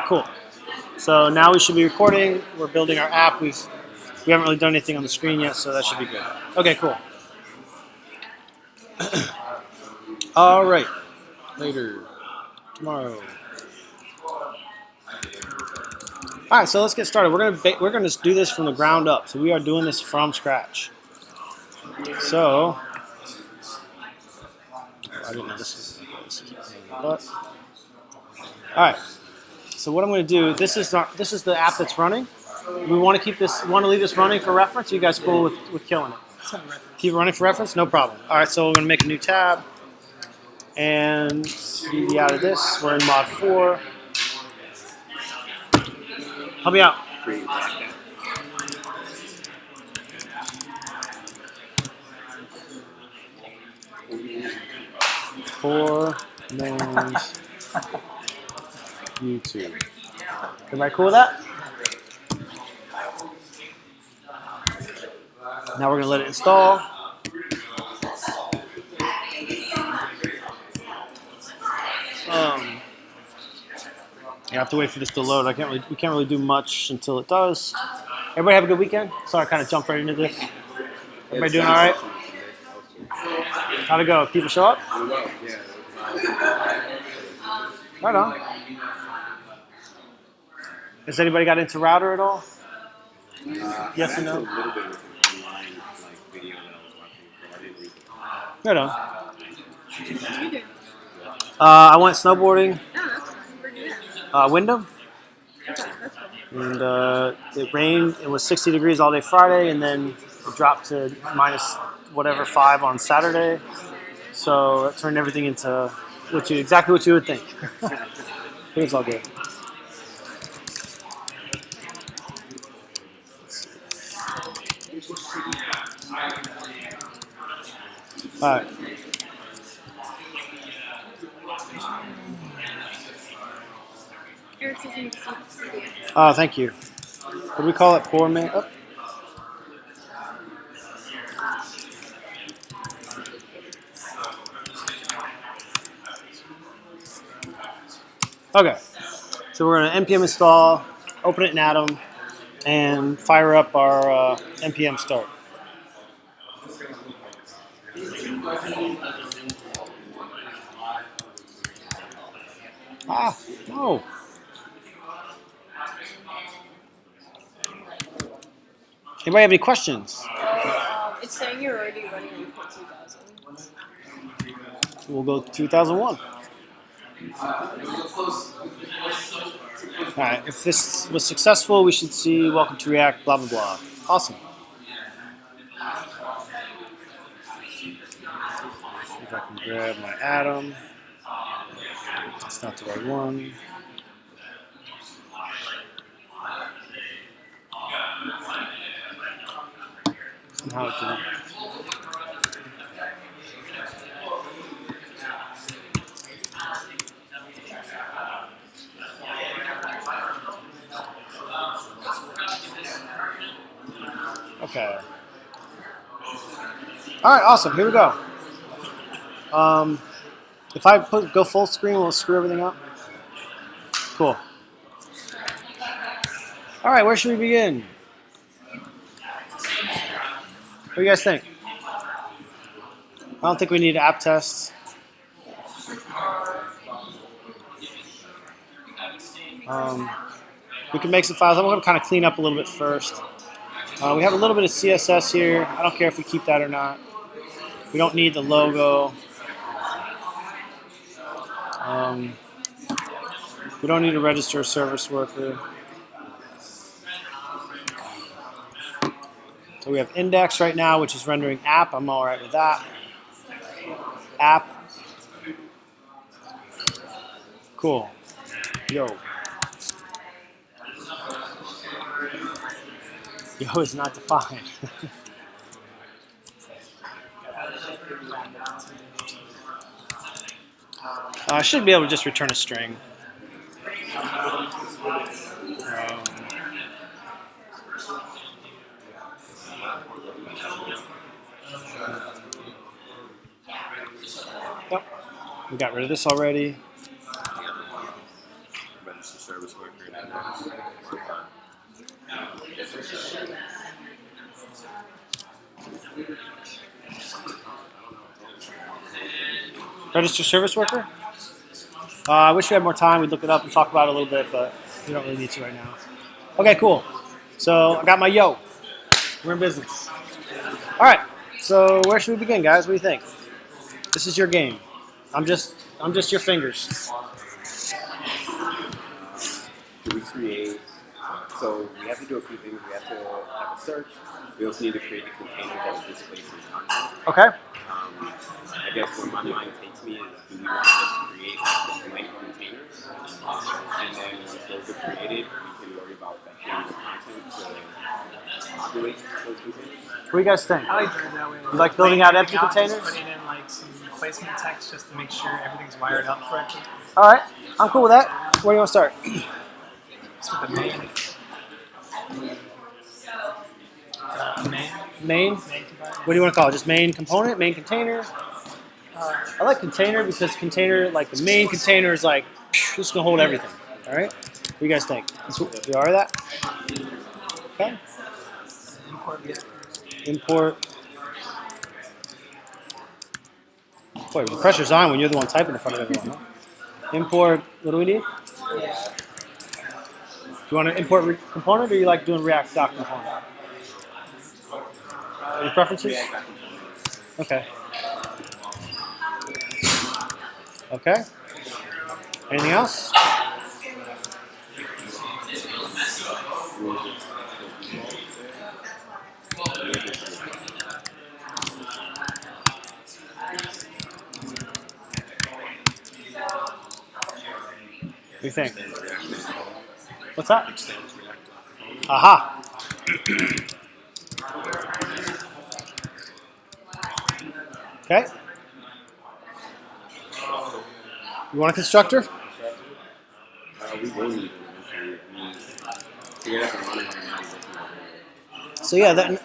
right, cool. So now we should be recording. We're building our app. We haven't really done anything on the screen yet, so that should be good. Okay, cool. All right. Later. Tomorrow. All right, so let's get started. We're gonna do this from the ground up. So we are doing this from scratch. So I didn't know this is but all right. So what I'm going to do, this is the app that's running. We want to leave this running for reference. You guys cool with killing it? Keep it running for reference, no problem. All right, so we're going to make a new tab and cd out of this. We're in mod 4. Help me out. PoorMansYouTube. Everybody cool with that? Now we're going to let it install. You have to wait for this to load. We can't really do much until it does. Everybody have a good weekend? Sorry, I kind of jumped right into this. Everybody doing all right? How'd it go? People show up? Right on. Has anybody got into router at all? Yes or no? Right on. I went snowboarding. Wyndham. And it rained. It was 60 degrees all day Friday, and then it dropped to minus whatever 5 on Saturday. So it turned everything into exactly what you would think. It was all good. All right. Oh, thank you. What do we call it? PoorMan? Oh. Okay. So we're going to npm install, open it in Atom, and fire up our npm start. Ah, no. Anybody have any questions? It's saying you're already running Report 2000. We'll go to 2001. All right, if this was successful, we should see welcome to React, blah, blah, blah. Awesome. See if I can grab my Atom. That's not the right one. Somehow it didn't. Okay. All right, awesome. Here we go. If I go full screen, will it screw everything up? Cool. All right, where should we begin? What do you guys think? I don't think we need app tests. We can make some files. I'm going to kind of clean up a little bit first. We have a little bit of CSS here. I don't care if we keep that or not. We don't need the logo. We don't need to register a service worker. So we have index right now, which is rendering app. I'm all right with that. App. Cool. Yo. Yo is not defined. I should be able to just return a string. Yep. We got rid of this already. Register service worker? I wish we had more time. We'd look it up and talk about it a little bit, but we don't really need to right now. Okay, cool. So I got my yo. We're in business. All right. So where should we begin, guys? What do you think? This is your game. I'm just your fingers. Do we create? So we have to do a few things. We have to have a search. We also need to create a container that displays some content. Okay. I guess where my mind takes me is, do we want to just create some blank containers, and then once those are created, we can worry about creating the content to populate those containers? What do you guys think? I like doing it that way. You like building out empty Just containers? putting in like some placement text just to make sure everything's wired up correctly. All right. I'm cool with that. Where do you want to start? Just with the main. Main Main? component. What do you want to call it? Just main component? Main container? I like container because container, like the main container is like, just going to hold everything. All right? What do you guys think? You are that? Okay. Import get first. Import. Boy, the pressure's on when you're the one typing in front of everyone. Huh? Import, what do we need? Do you want to import component or you like doing React doc component? Any preferences? Okay. Okay. Anything else? What do you think? What's that? Aha. Okay. You want a constructor? We will need it eventually. We're up and running right now. So yeah, that,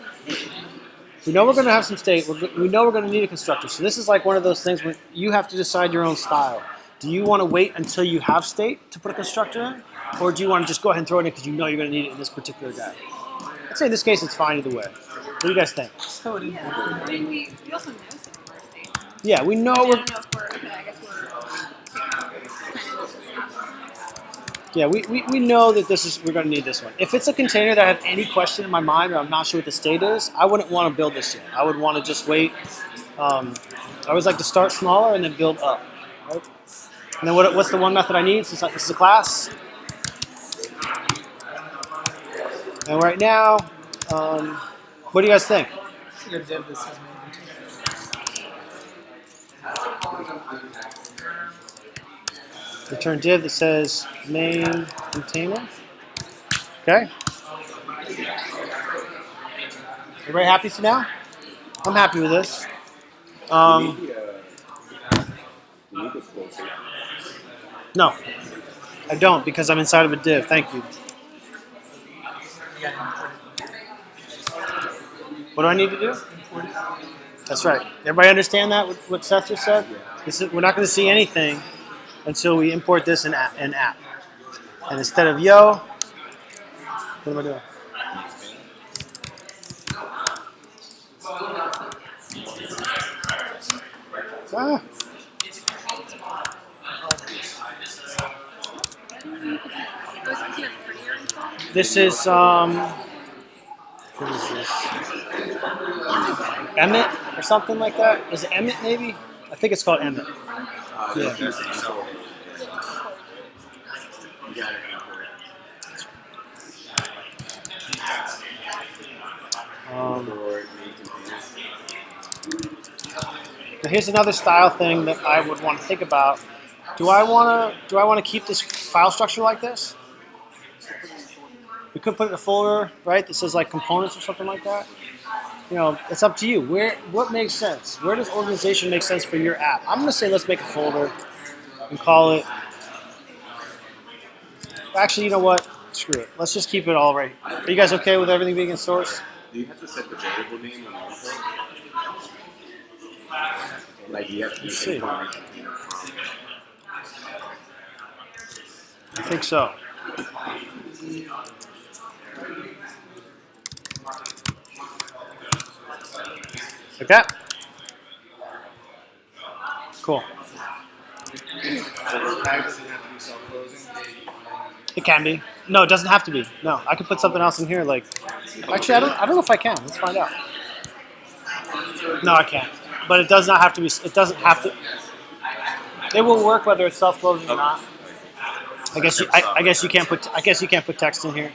we know we're going to have some state. We know we're going to need a constructor. So this is like one of those things where you have to decide your own style. Do you want to wait until you have state to put a constructor in? Or do you want to just go ahead and throw it in because you know you're going to need it in this particular guy? I'd say in this case it's fine either way. What do you guys think? So it is. Yeah. I mean, we also know some of our states. Yeah, we know I we're... don't know if we're, okay, I guess Yeah, we know that we're going to need this one. If it's a container that I have any question in my mind or I'm not sure what the state is, I wouldn't want to build this yet. I would want to just wait. I always like to start smaller and then build up. Right? And then what's the one method I need since this is a class? And right now, what do you guys think? Your div that says Return div that says main container. Okay. Everybody happy for now? I'm happy with this. We need the flow state. No, I don't because I'm inside of a div. Thank you. you got import What do I need to do? it. Import it. That's right. Everybody understand that? What Seth just said? We're not going to see anything until we import this in app. And instead of yo, what am I doing? Ah. This is what is this? Emmett or something like that? Is it Emmett maybe? I think it's called Emmett. Yeah. Now here's another style thing that I would want to think about. Do I want to keep this file structure like this? We could put it in a folder, right? That says like components or something like that. You know, it's up to you. What makes sense? Where does organization make sense for your app? I'm gonna say let's make a folder and call it. Actually, you know what? Screw it. Let's just keep it all right. Are you guys okay with everything being in source? Do you have to set the variable name on the import? Like you have to Let's see. import. I think so. Like that. Cool. It can be. No, it doesn't have to be. No, I could put something else in here. Like, actually, I don't know if I can. Let's find out. No, I can't. But it does not have to be. It doesn't have to. It will work whether it's self-closing or not. I guess you can't put. I guess you can't put text in here.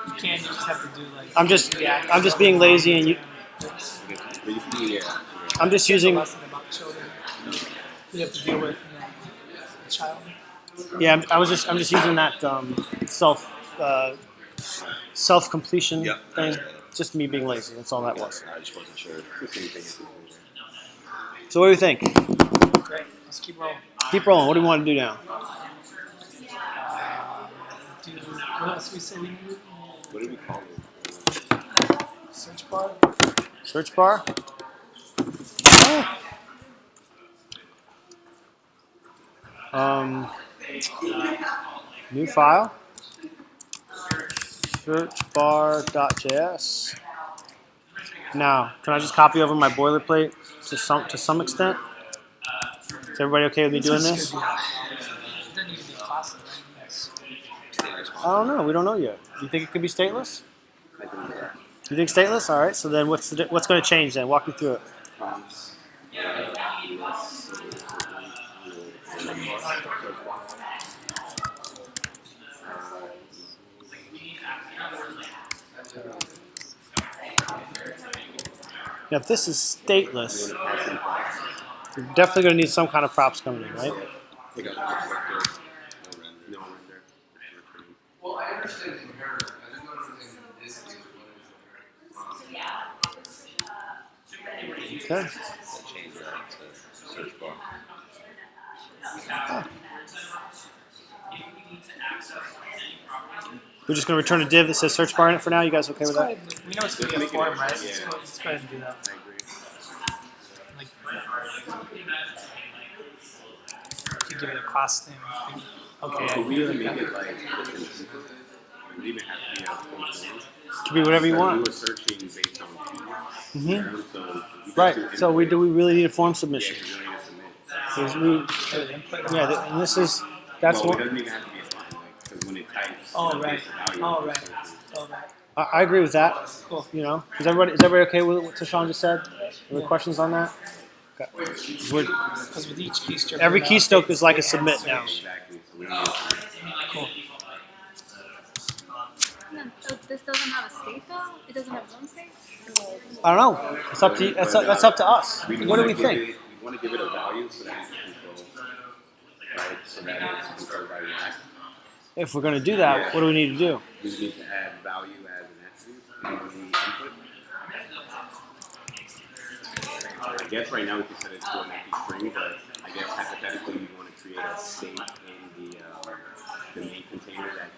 You can't. You just have to do like. I'm just being lazy, and you. I'm just using. Lesson about children. You have to deal with a child. Yeah, I'm just using that self completion thing. Just me being lazy. That's all that was. I just wasn't sure. So what do you think? Great. Let's keep rolling. Keep rolling. What do you want to do now? What else we say we need? What do we call it? Search bar. Search bar. New file. Searchbar.js. Now, can I just copy over my boilerplate to some extent? Is everybody okay with me doing this? It doesn't need to be a class, right? Yes. I don't know. We don't know yet. You think it could be stateless? You think stateless? All right. So then, what's going to change then? Walk me through it. Now, if this is stateless, you're definitely going to need some kind of props coming in, right? Well, I understand the inheritance. I just don't understand the distance. Okay. Change that to search bar. We're just going to return a div that says search bar in it for now. You guys okay with that? We know it's going to be a form, right? Let's go ahead and do that. I agree. Like, you give it a class name. Okay. But we do even it make like it like different. We even have to be a function. It can be whatever you We want. were searching based on keywords. Mhm. So we Right. could do So we really need a form Yeah, submission. you really need to submit. Because input. and this is that's Well, what it doesn't even have to be a fine, like, because when it types, Oh, it right. takes the value Oh, of the right. search. Oh, right. I agree with that. Cool. You know, is everybody okay with what Tashawn just said? Any questions on that? Okay. Because with each keystroke. Every now, keystroke is like a submit now. Exactly. So we don't need to Cool. So this doesn't have a state though? It doesn't have one state? I don't know. It's up to you. That's up to us. What do we think? We want to give it a value so that it's controlled, right? So that it's controlled by React. If we're going to do that, what do we need to do? We need to add value as an attribute in the input. I guess right now we can set it to an empty string, but I guess hypothetically we want to create a state in the main container that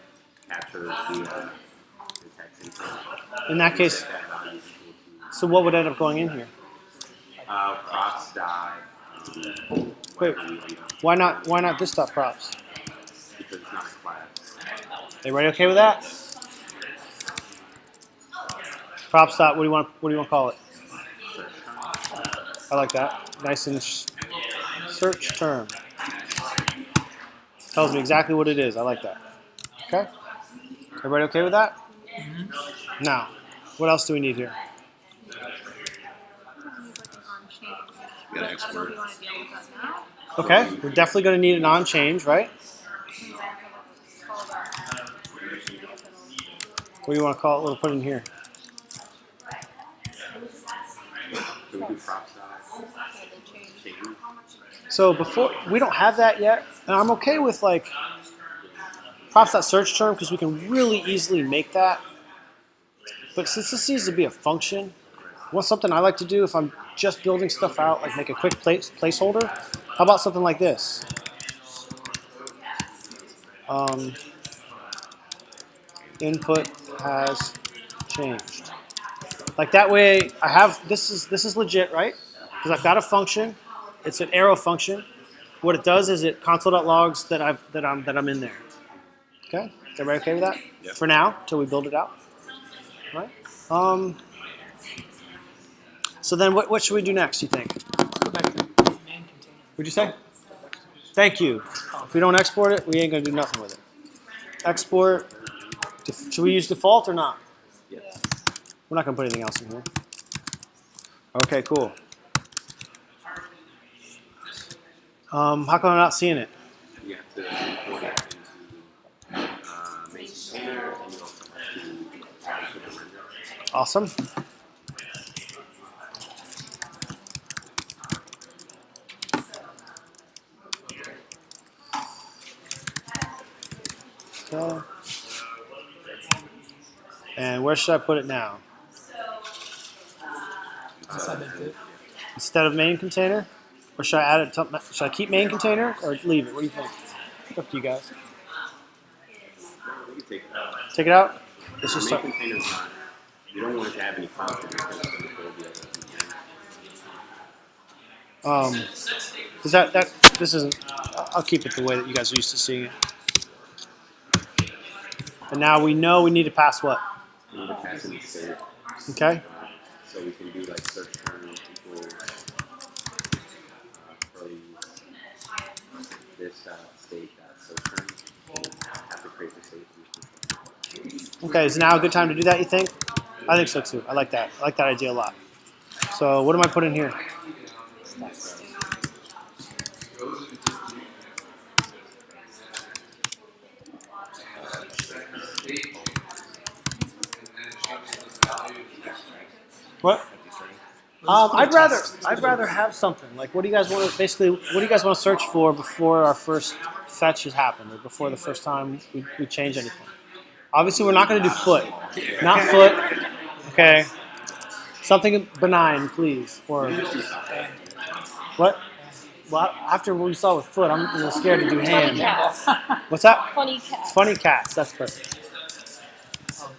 captures the text input. In that case, That value is equal to so what would end up going in here? props die. Wait, why not this dot props? Because it's not a class. Everybody okay with that? Props dot. What do you want to call it? I like that. Nice and search term. Tells me exactly what it is. I like that. Okay. Everybody okay with that? Mm-hmm. Now, what else do we need here? We gotta export. Okay, we're definitely going to need an on change, right? What do you want to call it? We'll put it in here. So we do props die. Change. So before we don't have that yet, and I'm okay with like props that search term because we can really easily make that. But since this needs to be a function, what's something I like to do if I'm just building stuff out, like make a quick placeholder? How about something like this? Input has changed. Like that way, I have this is legit, right? Because I've got a function. It's an arrow function. What it does is it console.logs that I'm in there. Okay, Everybody okay with that? Yep. For now, till we build it out. All right. So then what should we do next, you think? Let's go back to the main container. What'd you say? Thank you. If we don't export it, we ain't gonna do nothing with it. Export. Should we use default or not? Yes. We're not gonna put anything else in here. Okay, cool. How come I'm not seeing it? You have to import it into main container, and you also have to render. Awesome. Okay. And where should I put it now? Inside that div. Instead of main container? Or should I add it to, should I keep main container or leave it? What do you think? It's up to you guys. You can take it out. Take it out? Let's The just main start. container is not. You don't want it to have any content because it's going to fill the other container. Does this isn't, I'll keep it the way that you guys are used to seeing it. And now we know we need to pass what? We need to pass in the state. Okay. So we can do like search term equals curly this state search term. Have to create the state. Okay, is now a good time to do that, you think? I think so too. I like that. I like that idea a lot. So what am I putting here? What? I'd rather have something. Like, what do you guys want to basically? What do you guys want to search for before our first fetch has happened, or before the first time we change anything? Obviously, we're not going to do foot. Not foot. Okay. Something benign, please. Or what? Well, after what we saw with foot, I'm a little scared to do hand. Cats. What's that? Funny cats. Funny cats. That's perfect.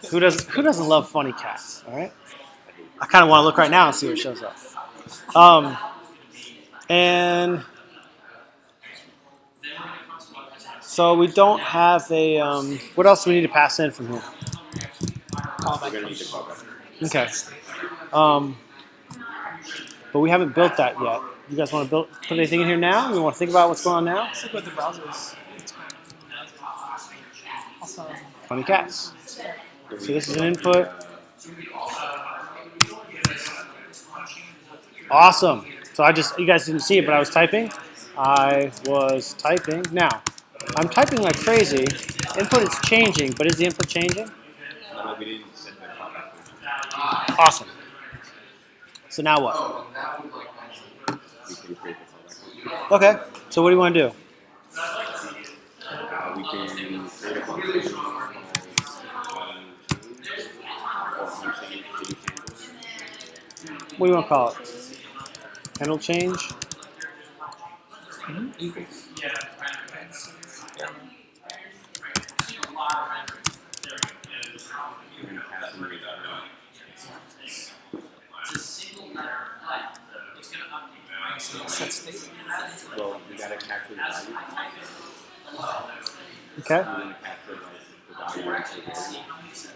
Who doesn't love funny cats? All right. I kind of want to look right now and see what shows up. And so we don't have a. What else do we need to pass in from here? We're going to need to call back. Okay. But we haven't built that yet. You guys want to put anything in here now? You want to think about what's going on now? Let's look what the browser is. Also, Funny cats. So this is an input. Awesome. So you guys didn't see it, but I was typing. Now, I'm typing like crazy. Input is changing, but is the input changing? No, we didn't set the callback function. Awesome. So now what? We can create the callback function. Okay. So what do you want to do? We can create a function called unchained city handle. What do you want to call it? Handle change? equals. Set state. Well, we gotta capture the value. Okay. And then capture the value into the variable. So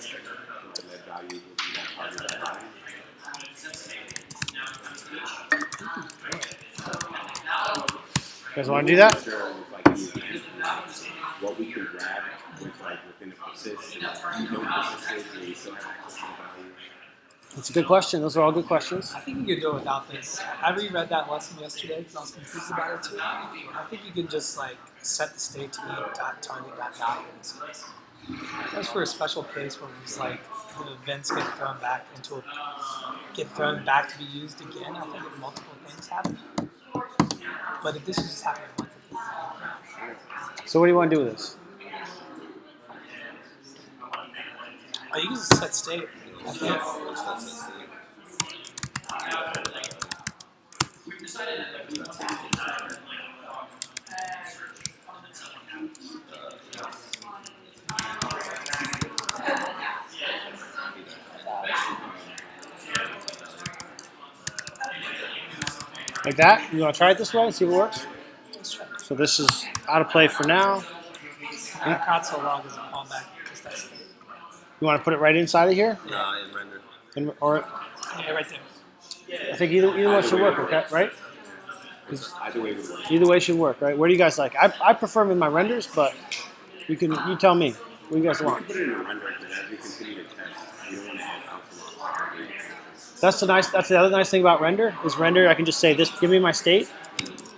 that value will be that part of that value. You guys want to do that? Sure, like what we can grab with like within the persist and you don't persist it, and you still have access to the value. That's a good question. Those are all good questions. I think you could do it without this. I reread that lesson yesterday because I was confused about it too. I think you can just like set the state to be .target.value in this case. That's for a special case where it's like the events get thrown back to be used again. I think if multiple things happen. But if this is just happening once, So what do you want to do with this? oh, you can just set state. I think. Like that? You want to try it this way and see if it works? Let's try. So this is out of play for now. Console log is a callback. You want to put it right inside of here? In render. Or Yeah, right there. I think either one should work, okay, right? Either way would work. Either way should work, right? What do you guys like? I prefer them in my renders, but you tell me. What do you guys want? Put it in a render because as we continue to test, you don't want to have alpha. That's the other nice thing about render is render. I can just say this, give me my state,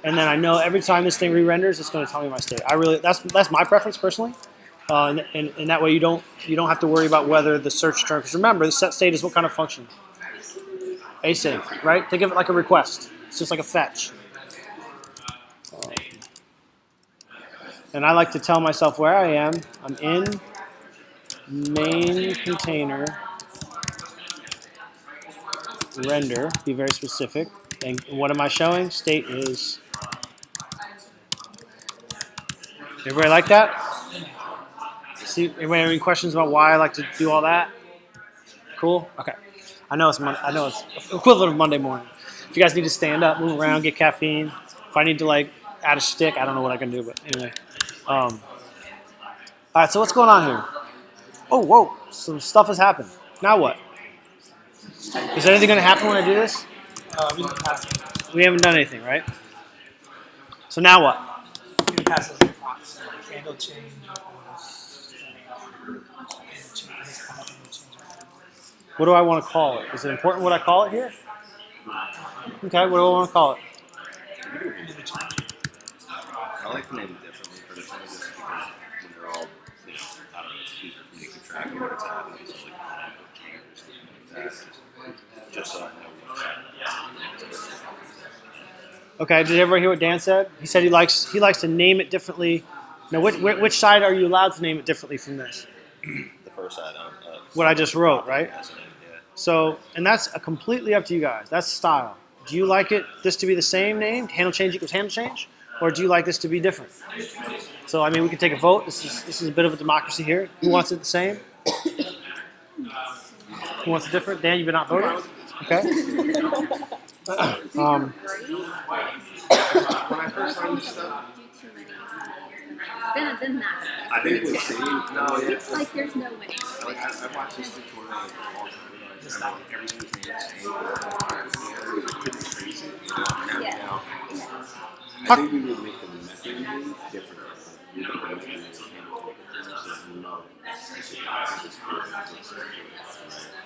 and then I know every time this thing re-renders, it's going to tell me my state. That's my preference personally, and that way you don't have to worry about whether the search term. Because remember, the set state is what kind of function? Async, right? Think of it like a request. It's just like a fetch. And I like to tell myself where I am. I'm in main container render. Be very specific. And what am I showing? State is. Everybody like that? See, anybody have any questions about why I like to do all that? Cool. Okay. I know it's equivalent of Monday morning. If you guys need to stand up, move around, get caffeine. If I need to like add a stick, I don't know what I can do, but anyway. All right, so what's going on here? Oh, whoa, some stuff has happened. Now what? Is anything going to happen when I do this? We can pass it. We haven't done anything, right? So now what? We can pass those props, like handle change. What do I want to call it? Is it important what I call it here? Okay, what do I want to call it? I like to name it differently for the time just because when they're all, I don't know, it's easier for me to keep track of what's happening. So like or something like that. Just so I know what's Okay, did everybody hear what Dan said? He said he likes to name it differently. Now, which side are you allowed to name it differently from this? the first side on What I just wrote, right? yeah. So, and that's completely up to you guys. That's style. Do you like this to be the same name, handle change equals handle change, or do you like this to be different? So, I mean, we can take a vote. This is a bit of a democracy here. Who wants it the same? Who wants it different? Dan, you've been not voting? Okay. When I first learned this stuff, Then that. I think what's saying, no, It's like there's no way. like I watched this tutorial like a long time ago. Just like everything was named the same. Couldn't trace it, you know. And Yeah. now, I think we would make the method different. We would make the method so you know.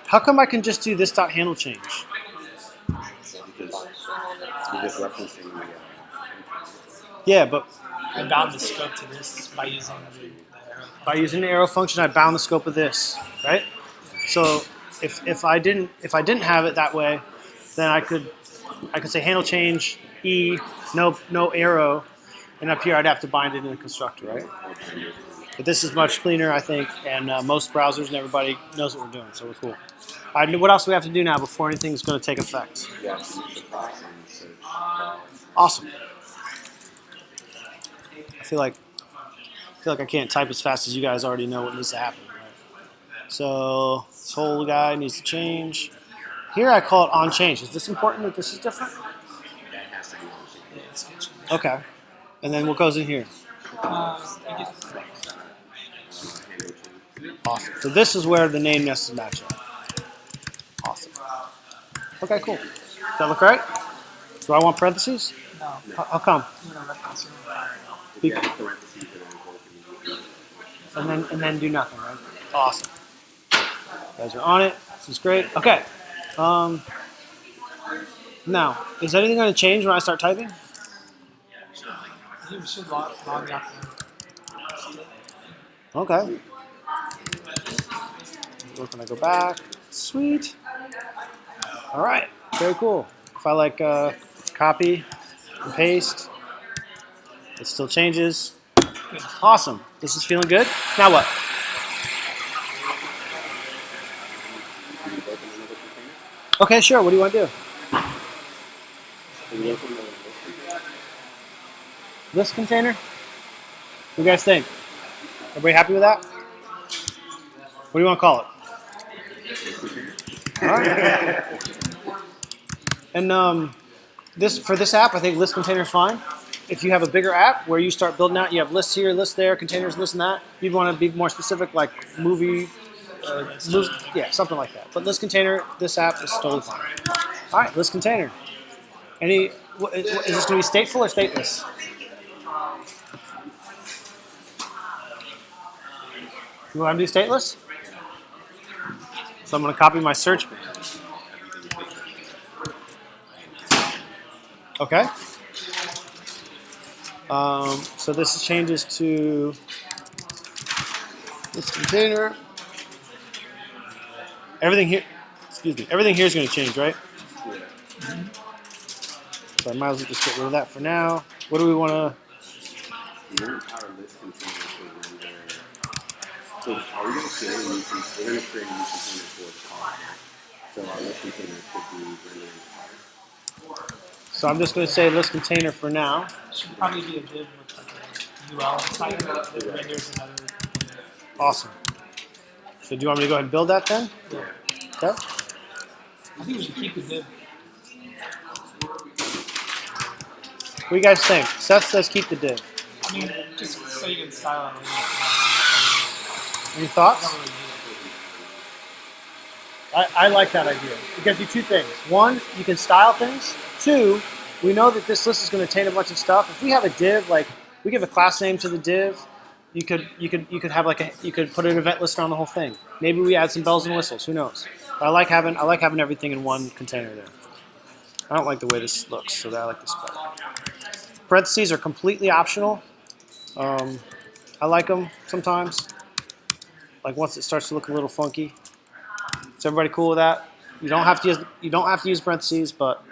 How come I can just do this dot handle change? Because you're just referencing the. Yeah, but I bound the scope to this by using the arrow. by using the arrow function, I bound the scope of this, right? So if I didn't have it that way, then I could say handle change E, no arrow, and up here I'd have to bind it in the constructor, right? But this is much cleaner, I think, and most browsers and everybody knows what we're doing, so we're cool. All right, what else do we have to do now before anything's going to take effect? Yeah, so use the props and search. Awesome. I feel like I can't type as fast as you guys already know what needs to happen. Right? So this whole guy needs to change. Here I call it on change. Is this important that this is different? That has to be on Yeah, it's good. Okay. And then what goes in here? You get Awesome. So this is where the name nested match up. Awesome. Okay, cool. Does that look right? Do I want parentheses? no. How come? You know, reference If you have parentheses, it will work immediately. And then do nothing, right? Awesome. You guys are on it. This is great. Okay. Now, is anything going to change when I start typing? You should log out. Okay. Where can I go back? Sweet. All right. Very cool. If I like copy and paste, it still changes. Awesome. This is feeling good. Now what? Okay, sure. What do you want to do? This container? What do you guys think? Everybody happy with that? What do you want to call it? All right. And for this app, I think list container is fine. if you have a bigger app where you start building out, you have lists here, lists there, containers, this and that. You'd want to be more specific, like yeah, something like that. But list container, this app is totally fine. All right, list container. Is this going to be stateful or stateless? You want to do stateless? So I'm going to copy my search. Okay. So this changes to this container. Everything here, excuse me, everything here is going to change, right? So I might as well just get rid of that for now. What do we want to? Our list container to render. So are we going to create a new container? We're going to create a new container for the car. So our list container should be rendering the car. So I'm just going to say list container for now. Should probably be a div with like a UL inside of it that renders another. Awesome. So do you want me to go ahead and build that then? Yeah. Okay. I think we should keep the div. What do you guys think? Seth says keep the div. I mean, just so you can style it. Any thoughts? I don't really need it. I like that idea. It gives you two things. One, you can style things. Two, we know that this list is going to contain a bunch of stuff. If we have a div, like we give a class name to the div, you could have you could put an event lister on the whole thing. Maybe we add some bells and whistles. Who knows? But I like having everything in one container there. I don't like the way this looks, so I like this better. Parentheses are completely optional. I like them sometimes. Like once it starts to look a little funky. Is everybody cool with that? You don't have to use parentheses, but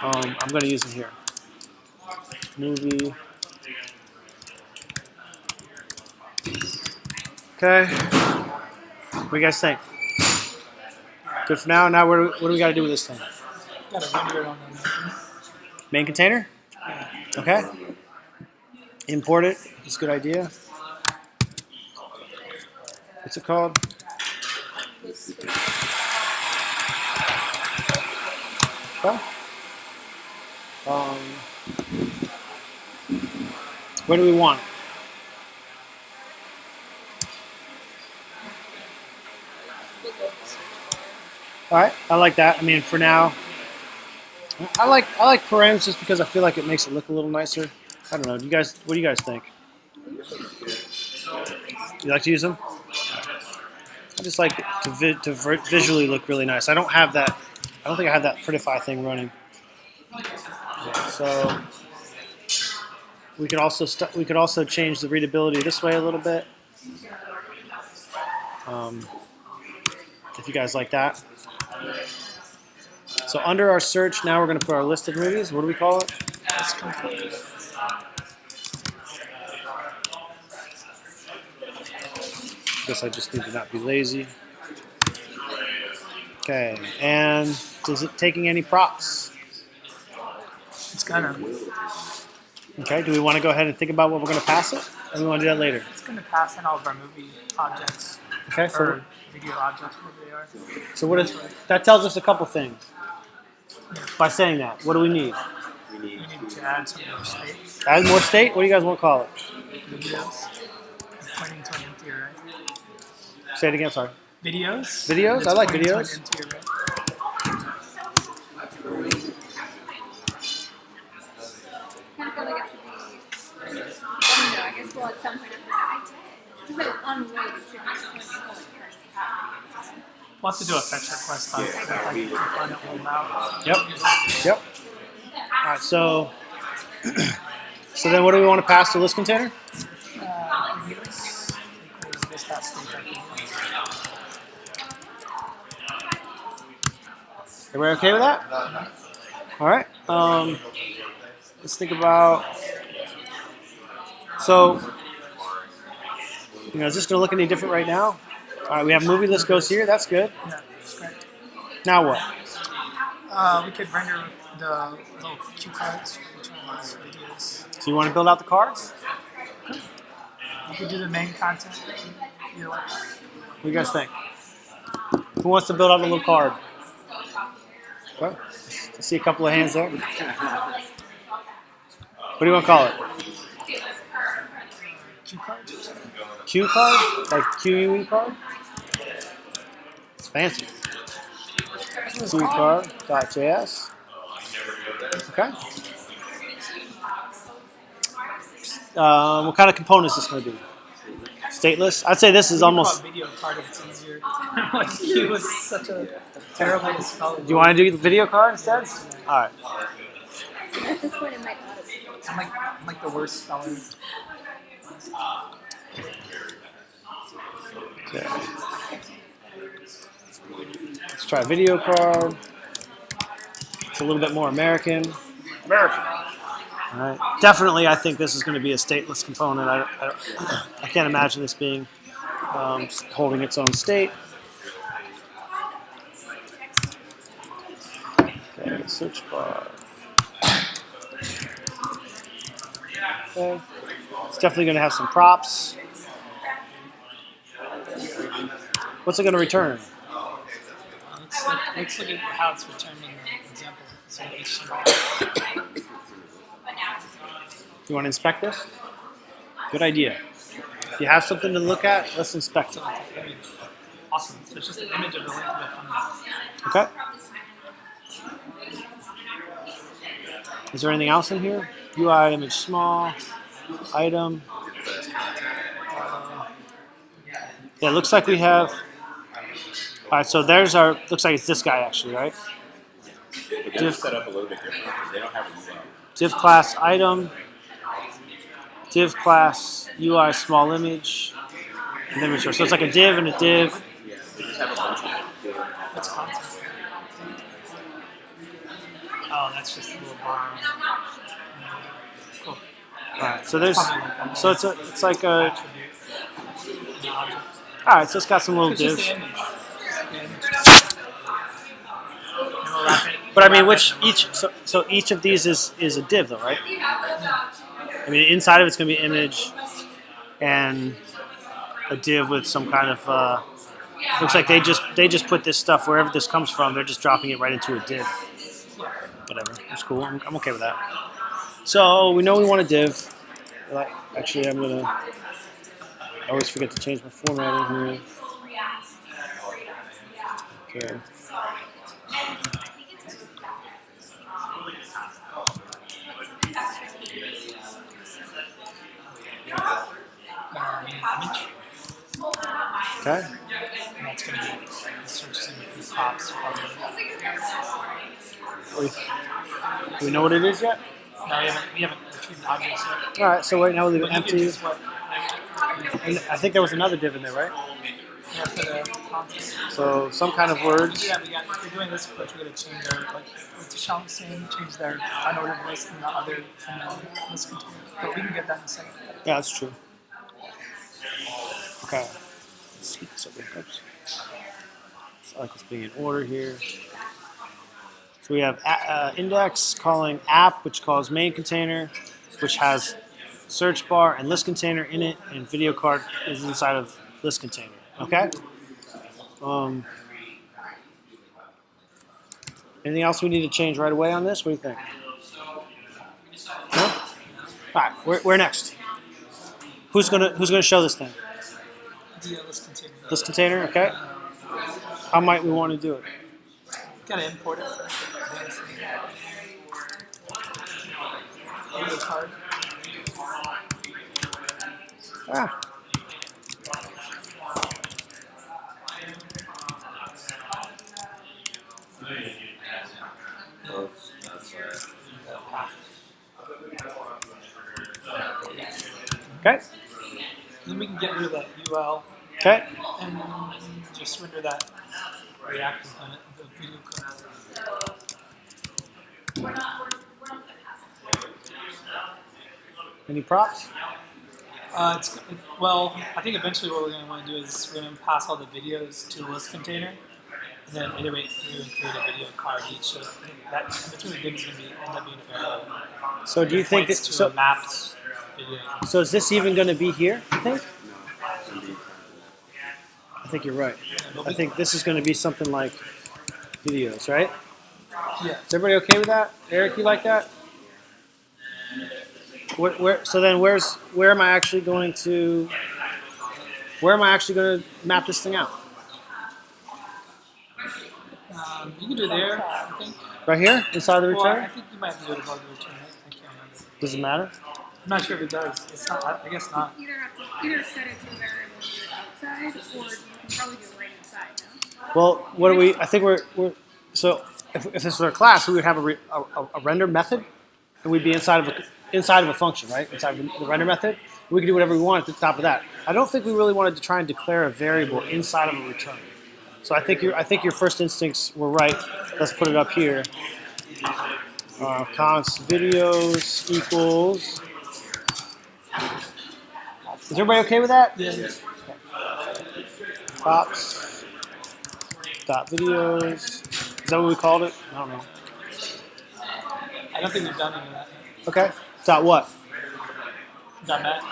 I'm going to use them here. Movie. Okay. What do you guys think? Good for now. Now what do we got to do with this thing? Got to render it on the Main container? Okay. Import it. That's a good idea. What's it called? Okay. Where do we want it? All right, I like that. I mean, for now, I like params just because I feel like it makes it look a little nicer. I don't know. What do you guys think? You like to use them? I just like it to visually look really nice. I don't have that. I don't think I have that prettify thing running. So we could also change the readability this way a little bit. If you guys like that. So under our search, now we're going to put our listed movies. What do we call it? Guess I just need to not be lazy. Okay, and is it taking any props? It's gonna. Okay, do we want to go ahead and think about what we're going to pass it? Or do we want to do that later? It's gonna pass in all of our movie objects. Okay, so Or video objects, whatever they are. So that tells us a couple things. By saying that, what do we need? We need to add some more state Add more state? What do you guys want to call it? videos. Pointing to an empty array. Say it again, sorry. Videos? Videos? It's I like pointing to an videos. empty array. Kind of feel like it should be. I guess we'll at some point have to like on way it should be pointing to like first half. We'll have to do a fetch request on it. Like, find out all about. Yep. All right, so then what do we want to pass to list container? Videos equals this dot state dot videos. Everybody okay with that? All right. Let's think about. So, is this going to look any different right now? All right, we have movie list goes here. That's good. Yeah, that's great. Now what? We could render the little cue cards for each one of these videos. So you want to build out the cards? We could do the main content. Either way. What do you guys think? Who wants to build out a little card? Okay. I see a couple of hands there. What do you want to call it? Cue card? Q card? Like QUE card? It's fancy. Q card.js. Okay. What kind of component is this going to be? Stateless? I'd say this is almost. Video card if it's easier. Q was such a terrible to spell. Do you want to do the video card instead? All right. At this point, it might auto. I'm like the worst speller. Okay. Let's try video card. It's a little bit more American. American. All right. Definitely, I think this is going to be a stateless component. I can't imagine this being holding its own state. Okay, search bar. Okay. It's definitely going to have some props. What's it going to return? Let's look at how it's returned in the example. So HTML. You want to inspect this? Good idea. If you have something to look at, let's inspect it. So it's an image. Awesome. So it's just an image of the link to the thumbnail. Okay. Is there anything else in here? UI image small, item. Yeah, it looks like we have. All right, so there's our. Looks like it's this guy actually, right? But they're set up a little bit different because they don't have a UI. Div class item. Div class UI small image. And image. So it's like a div and a div. Yeah, they just have a bunch of different. What's content? Oh, that's just a little bar. Cool. All right, so there's. So it's like a. Attribute. The object. All right, so it's got some little It's just divs. the image. The image. And we'll wrap it- But I mean, we'll wrap which it in each so each of these is a div though, right? I mean, inside of it's going to be image and a div with some kind of. Looks like they just put this stuff wherever this comes from. They're just dropping it right into a div. Whatever, it's cool. I'm okay with that. So we know we want a div. Like, actually, I'm gonna. I always forget to change my formatting here. Okay. image. Okay. And that's going to be the search through pops. Do we know what it is yet? No, we haven't retrieved the objects yet. All right. So right now we leave it But you can empty. just what? And I think there was another div in there, right? Yeah, for the content. So some kind of words. Yeah, if we're doing this approach, we're going to change our, like Tashawn was saying, change their unordered list and the other from the list container. But we can get that in a second. Yeah, that's true. Okay. Let's keep this over here. Oops. So I like this being in order here. So we have index calling app, which calls main container, which has search bar and list container in it, and video card is inside of list container. Okay. Anything else we need to change right away on this? What do you think? No? All right. Where next? Who's gonna show this thing? The list container. List container. Okay. How might we want to do it? Gotta import it first. Video card. Ah. Okay. Then we can get rid of that UL Okay. and just render that React component of the video card. Any props? Well, I think eventually what we're going to want to do is we're going to pass all the videos to the list container and then iterate through and create a video card each. So I think that in between the div is going to end up being a variable. So do you think Points that, to so? a mapped video? So is this even going to be here? I think. I think you're right. I think this is going to be something like videos, right? Yeah. Is everybody okay with that? Eric, you like that? So then where am I actually going to map this thing out? You can do it there, I think. Right here, inside the Well, I return? think you might do it above the return. I can't remember. Does it matter? I'm not sure if it does. It's not. I guess not. Either have to either set it to a variable and do it outside, or you can probably do it right inside. No? Well, what do we? I think we're so if this was our class, we would have a render method, and we'd be inside of a function, right? Inside of the render method, we could do whatever we want at the top of that. I don't think we really wanted to try and declare a variable inside of a return. So I think your first instincts were right. Let's put it up here. Const videos equals. Is everybody okay with that? Yeah. Okay. Props dot videos. Is that what we called it? I don't know. I don't think we've done any of that. Okay. Dot what? Done that.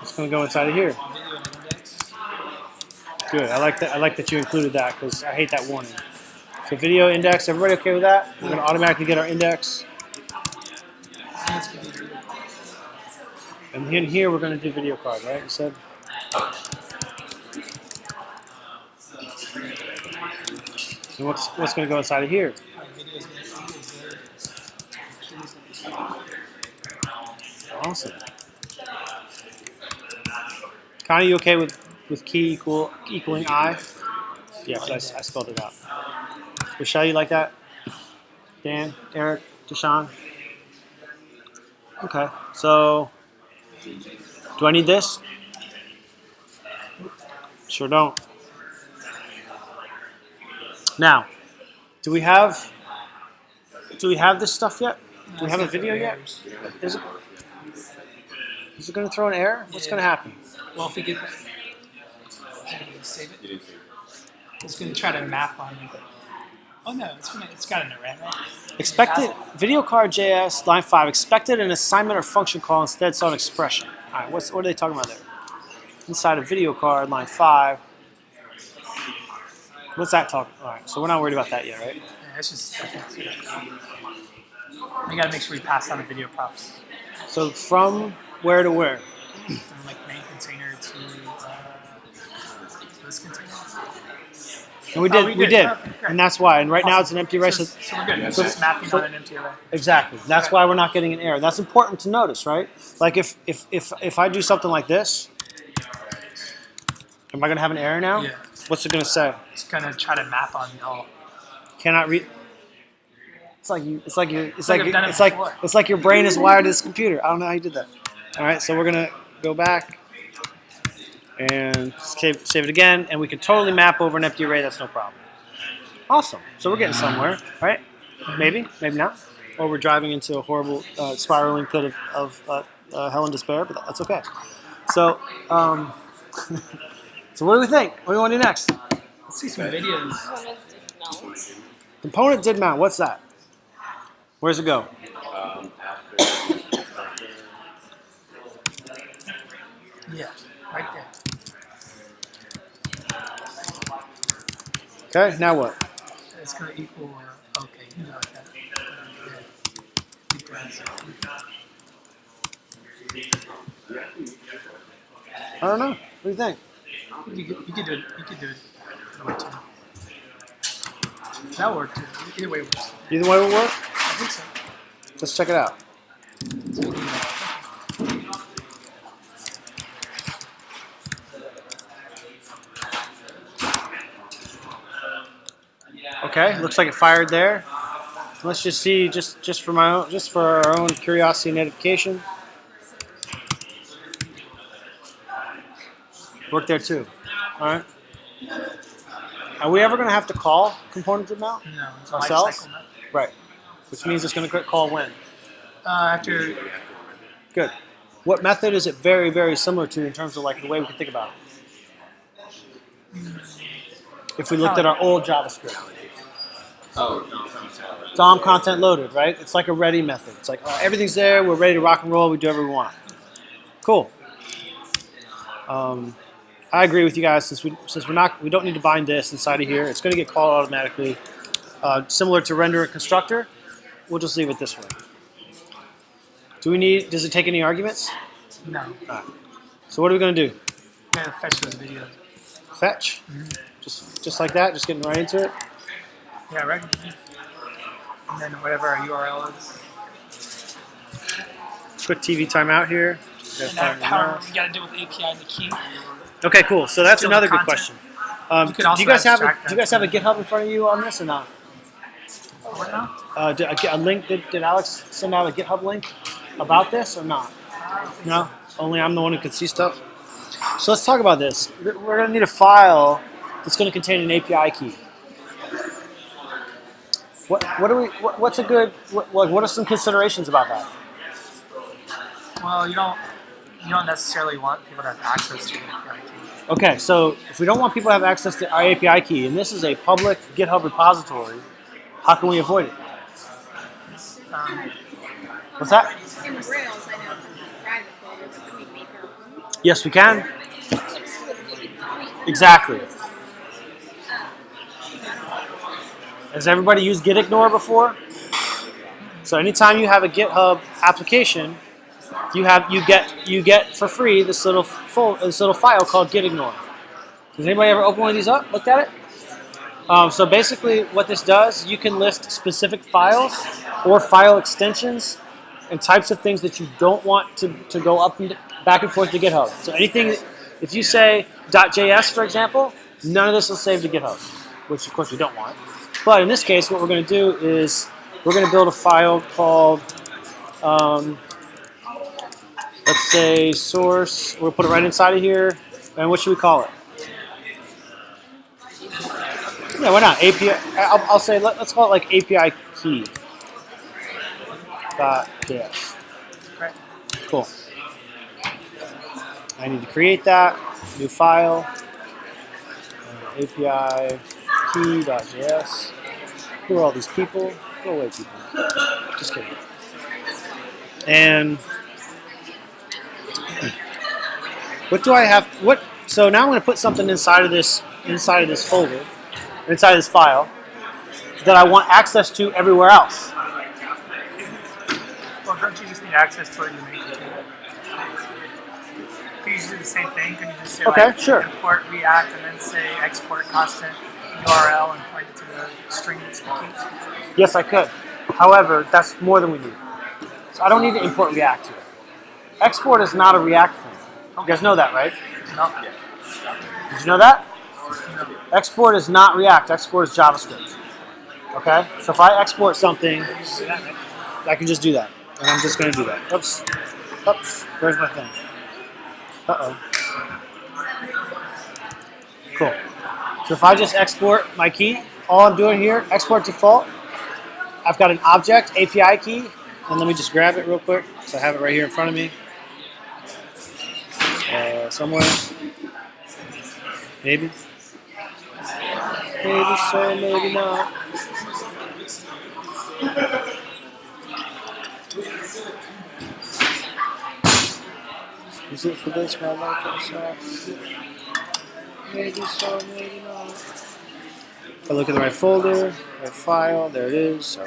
It's going to go inside of here. Video and index. Good. I like that. I like that you included that because I hate that warning. So video index. Everybody okay with that? We're going to automatically get our index. That's gonna be video. And in here we're going to do video card, right? You said. And what's going to go inside of here? Video's gonna be there. Awesome. Connie, you okay with key equaling I? Yeah, 'cause I spelled it out. Rochelle, you like that? Dan, Eric, Deshaun? Okay, so do I need this? Sure don't. Now, do we have this stuff yet? Do we have a video yet? Is it going to throw an error? What's going to happen? Well, if we get save it, it's going to try to map on. Oh no, it's got an array. Right? Expected video card JS line 5 expected an assignment or function call instead saw an expression. All right, what are they talking about there? Inside of video card line 5. What's that talking? All right, so we're not worried about that yet, right? Yeah, it's just. We got to make sure we pass on the video props. So from where to where? From like main container to this container. And we did, we we did. did, Okay, great. and that's why. And right now it's an empty array. So we're good. It's so- just mapping so- on an empty array. Exactly. That's why we're not getting an error. That's important to notice, right? Like if I do something like this, am I going to have an error now? Yeah. What's it going to say? It's gonna try to map on y'all. Cannot read. It's like I've done it before. it's like your brain is wired to this computer. I don't know how you did that. All right, so we're gonna go back and save it again, and we can totally map over an empty array. That's no problem. Awesome. So we're getting somewhere, right? Maybe not. Or we're driving into a horrible spiraling pit of hell and despair, but that's okay. So, so what do we think? What do we want to do next? Let's see some videos. Component did mount. What's that? Where's it go? Yeah, right there. Okay, now what? It's gonna equal. Okay, you know like that. I don't know. What do you think? You could do it. You could do it. That way too. That worked too. Either way works. Either way will work? I think so. Let's check it out. Okay, looks like it fired there. Let's just see, just for our own curiosity and edification. Worked there too. All right. Are we ever going to have to call component did mount? No, it's a life Ourselves? cycle map. Right. Which means it's going to call when? After Good. What method is it very, very similar to in terms of like the way we can think about it? If we looked at our old JavaScript. DOM content loaded, right? It's like a ready method. It's like everything's there, we're ready to rock and roll, we do whatever we want. Cool. I agree with you guys. Since we don't need to bind this inside of here, it's going to get called automatically. Similar to render and constructor, we'll just leave it this way. Does it take any arguments? No. All right. So what are we going to do? I'm gonna fetch those videos. Fetch? Just like that? Just getting right into it? Yeah, right. And then whatever our URL is. Quick TV timeout here. And then however we gotta do with API and the key. Okay, cool. So that's Still another the good content. question. You could Do also you guys have abstract a that. GitHub in front of you on this or not? What now? A link? Did Alex send out a GitHub link about this or not? No, only I'm the one who can see stuff. So let's talk about this. We're going to need a file that's going to contain an API key. What are some considerations about that? Well, you don't necessarily want people to have access to the API key. Okay, so if we don't want people to have access to our API key, and this is a public GitHub repository, how can we avoid it? What's that? In Rails, I know it comes with private folder, but can we make our own? Yes, we can. Exactly. Has everybody used gitignore before? So anytime you have a GitHub application, you get for free this little file called gitignore. Has anybody ever opened one of these up? Looked at it? So basically, what this does, you can list specific files or file extensions and types of things that you don't want to go up and back and forth to GitHub. So anything, if you say .js, for example, none of this will save to GitHub, which of course we don't want. But in this case, what we're going to do is we're going to build a file called, let's say source. We'll put it right inside of here. And what should we call it? Yeah, why not? API. I'll say let's call it like API key. .js. Cool. I need to create that new file. API key.js. Who are all these people? Go away, people. Just kidding. And what do I have? So now I'm going to put something inside of this folder, inside of this file, that I want access to everywhere else. Well, don't you just need access to it in the main container? Can you just do the same thing? Can you just say Okay, like, sure. import React and then say export constant URL and point it to the string that's the key? Yes, I could. However, that's more than we need. So I don't need to import React here. Export is not a React thing. You guys know that, right? No. Did you know that? Export is not React. Export is JavaScript. Okay? So if I export something, I can just do that. And I'm just going to do that. Oops. Oops. Where's my thing? Uh-oh. Cool. So if I just export my key, all I'm doing here, export default, I've got an object, API key, and let me just grab it real quick. So I have it right here in front of me. Somewhere. Maybe. Maybe so, maybe not. Is it for this? My life itself? Maybe so, maybe not. If I look in the right folder, right file, there it is.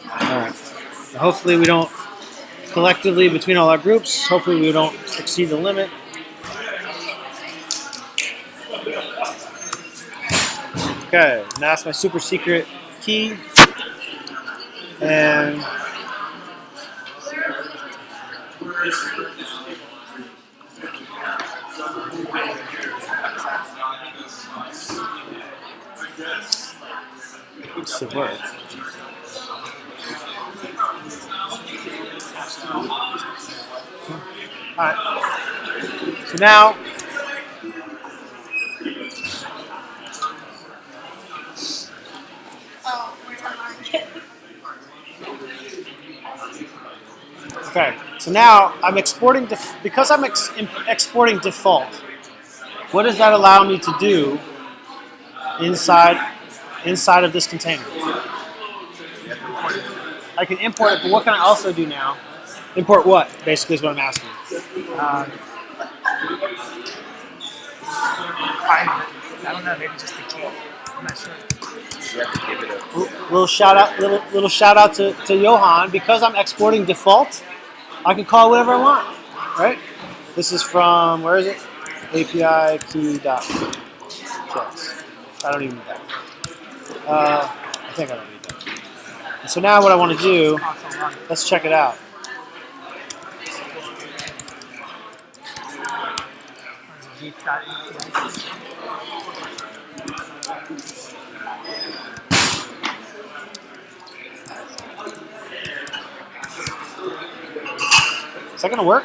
Alright. Hopefully we don't, collectively between all our groups, hopefully we don't exceed the limit. Okay, now that's my super secret key. And what's the word? Alright. So now okay, so now I'm exporting, because I'm exporting default, what does that allow me to do inside of this container? I can import it, but what can I also do now? Import what, basically, is what I'm asking. I don't know, maybe just the key. I'm not sure. You have to give it a. Little shout out, little shout out to Johan. Because I'm exporting default, I can call it whatever I want, right? This is from, where is it? API key dot checks. I don't even need that. I think I don't need that. And so now what I want to do, let's check it out. Is that going to work?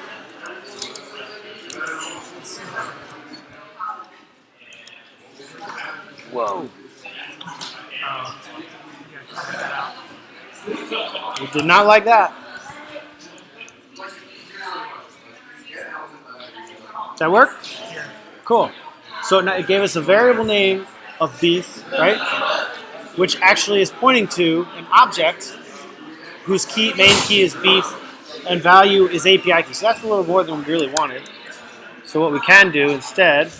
Whoa. We did not like that. Does that work? Cool. So now it gave us a variable name of beef, right? Which actually is pointing to an object whose main key is beef and value is API key. So that's a little more than we really wanted. So what we can do instead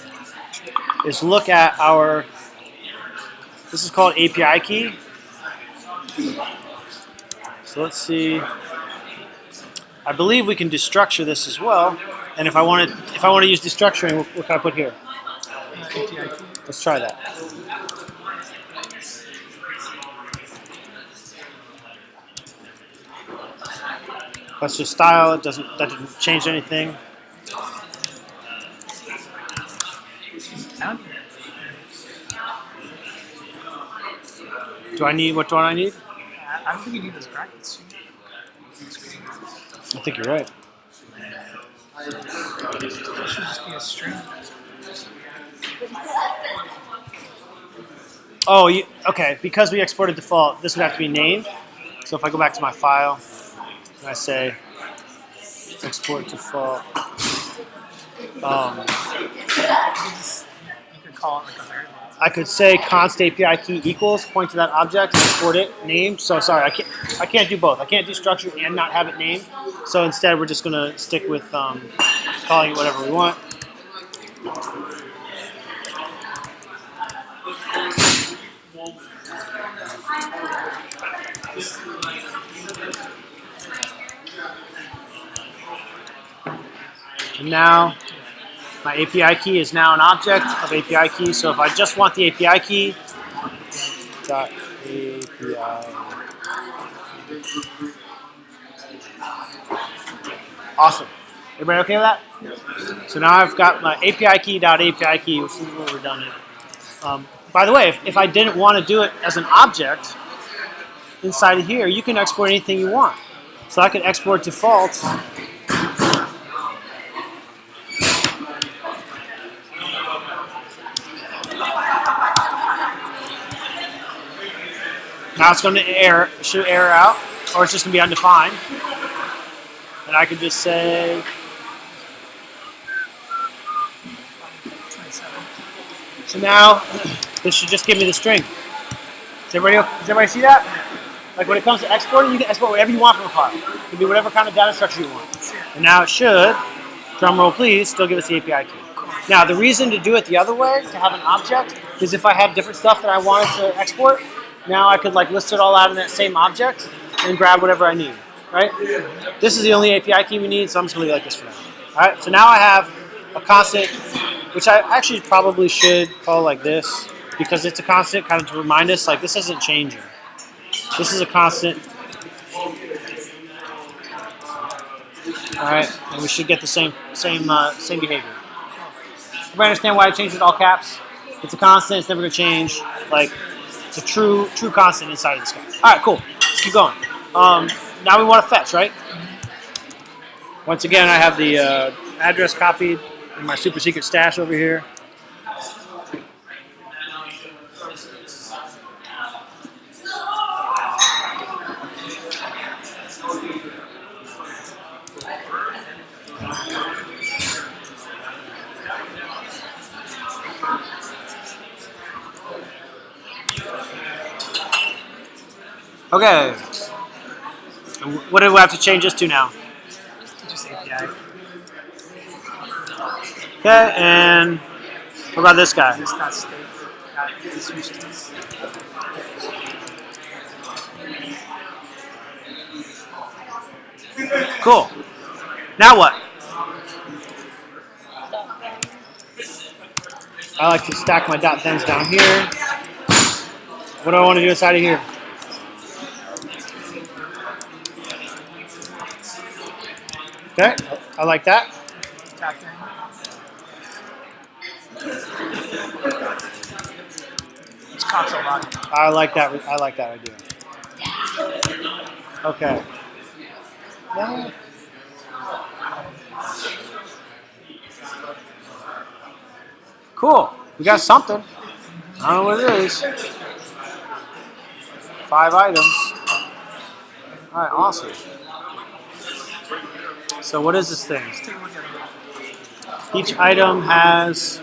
is look at our, this is called API key. So let's see. I believe we can destructure this as well. And if I want to use destructuring, what can I put here? Let's try that. Let's just style. That didn't change anything. What do I need? I don't think you need those brackets. I think you're right. It should just be a string. Oh, okay. Because we exported default, this would have to be named. So if I go back to my file and I say export default, You could call it like a variable. I could say const API key equals, point to that object, export it, named. So sorry, I can't do both. I can't do structure and not have it named. So instead, we're just gonna stick with calling it whatever we want. And now my API key is now an object of API key. So if I just want the API key, dot API. Awesome. Everybody okay with that? So now I've got my API key dot API key, which is a little redundant. By the way, if I didn't want to do it as an object inside of here, you can export anything you want. So I could export default. Now it's going to shoot error out, or it's just going to be undefined. And I could just say, so now this should just give me the string. Does everybody see that? Like when it comes to exporting, you can export whatever you want from a file. It can be whatever kind of data structure you want. And now it should, drum roll please, still give us the API key. Now the reason to do it the other way, to have an object, is if I had different stuff that I wanted to export, now I could like list it all out in that same object and grab whatever I need, right? This is the only API key we need, so I'm just gonna leave it like this for now. All right, so now I have a constant, which I actually probably should call like this because it's a constant kind of to remind us like this isn't changing. This is a constant. All right, and we should get the same behavior. Everybody understand why I changed it to all caps? It's a constant, it's never gonna change. Like, it's a true constant inside of this guy. All right, cool. Let's keep going. Now we want to fetch, right? Once again, I have the address copied in my super secret stash over here. Okay. What do we have to change this to now? Just API. Okay, and what about this guy? This dot state. Switch keys. Cool. Now what? I like to stack my dot thens down here. What do I want to do inside of here? Okay, I like that. Tap in. It's console logic. I like that. I like that idea. Okay. Yeah. Cool. We got something. I don't know what it is. 5 items. All right, awesome. So what is this thing? Let's take a look at it. Each item has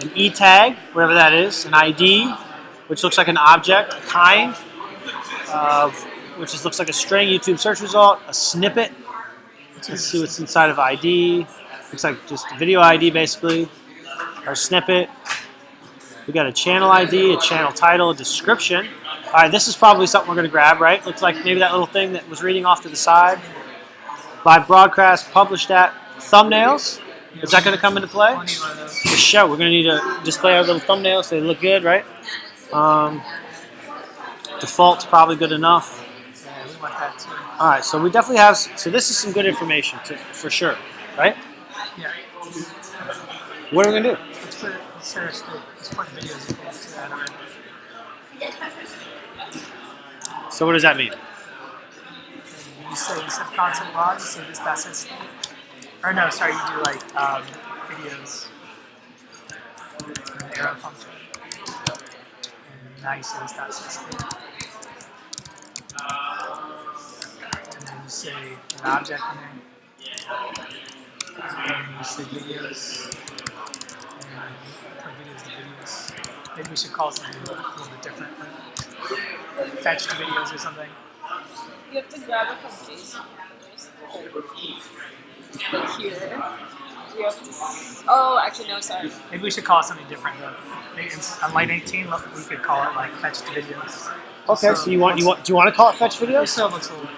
an E tag, whatever that is, an ID, which looks like an object, a kind, which looks like a string YouTube search result, a snippet. Let's see what's inside of ID. Looks like just a video ID basically, our snippet. We got a channel ID, a channel title, a description. All right, this is probably something we're going to grab, right? Looks like maybe that little thing that was reading off to the side. Live broadcast, published at, thumbnails. Is that going to come into play? We'll need one of those. The show. We're going to need to display our little thumbnails so they look good, right? Default's probably good enough. Yeah, we want that too. All right, so we definitely have. So this is some good information for sure, right? Yeah. What are we going to do? Let's put it, let's put videos equals to that already. So what does that mean? You say instead of console log, you say this dot set state. Or no, sorry, you do like videos. And the arrow function. And now you say this dot set state. And then you say an object in there. And then you say videos. And put videos to videos. Maybe we should call something a little bit different. Like fetched videos or something. You have to grab it from JSON. Like here. You have to. Oh, actually, no, sorry. Maybe we should call it something different though. Maybe on line 18, we could call it like fetched videos. Okay, so do you want to call it fetch It videos? still looks a little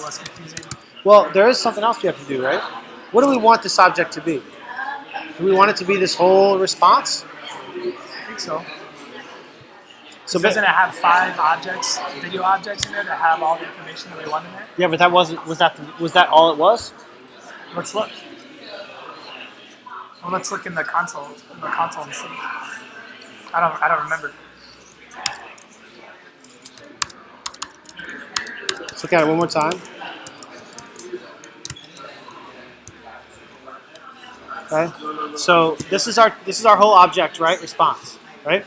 less confusing. Well, there is something else we have to do, right? What do we want this object to be? Do we want it to be this whole response? I think so. So Doesn't it have 5 objects, video objects in there that have all the information that we want in there? yeah, but that wasn't. Was that all it was? Let's look. Well, let's look in the console and see. I don't remember. Let's look at it one more time. Okay. So this is our whole object, right? Response, right?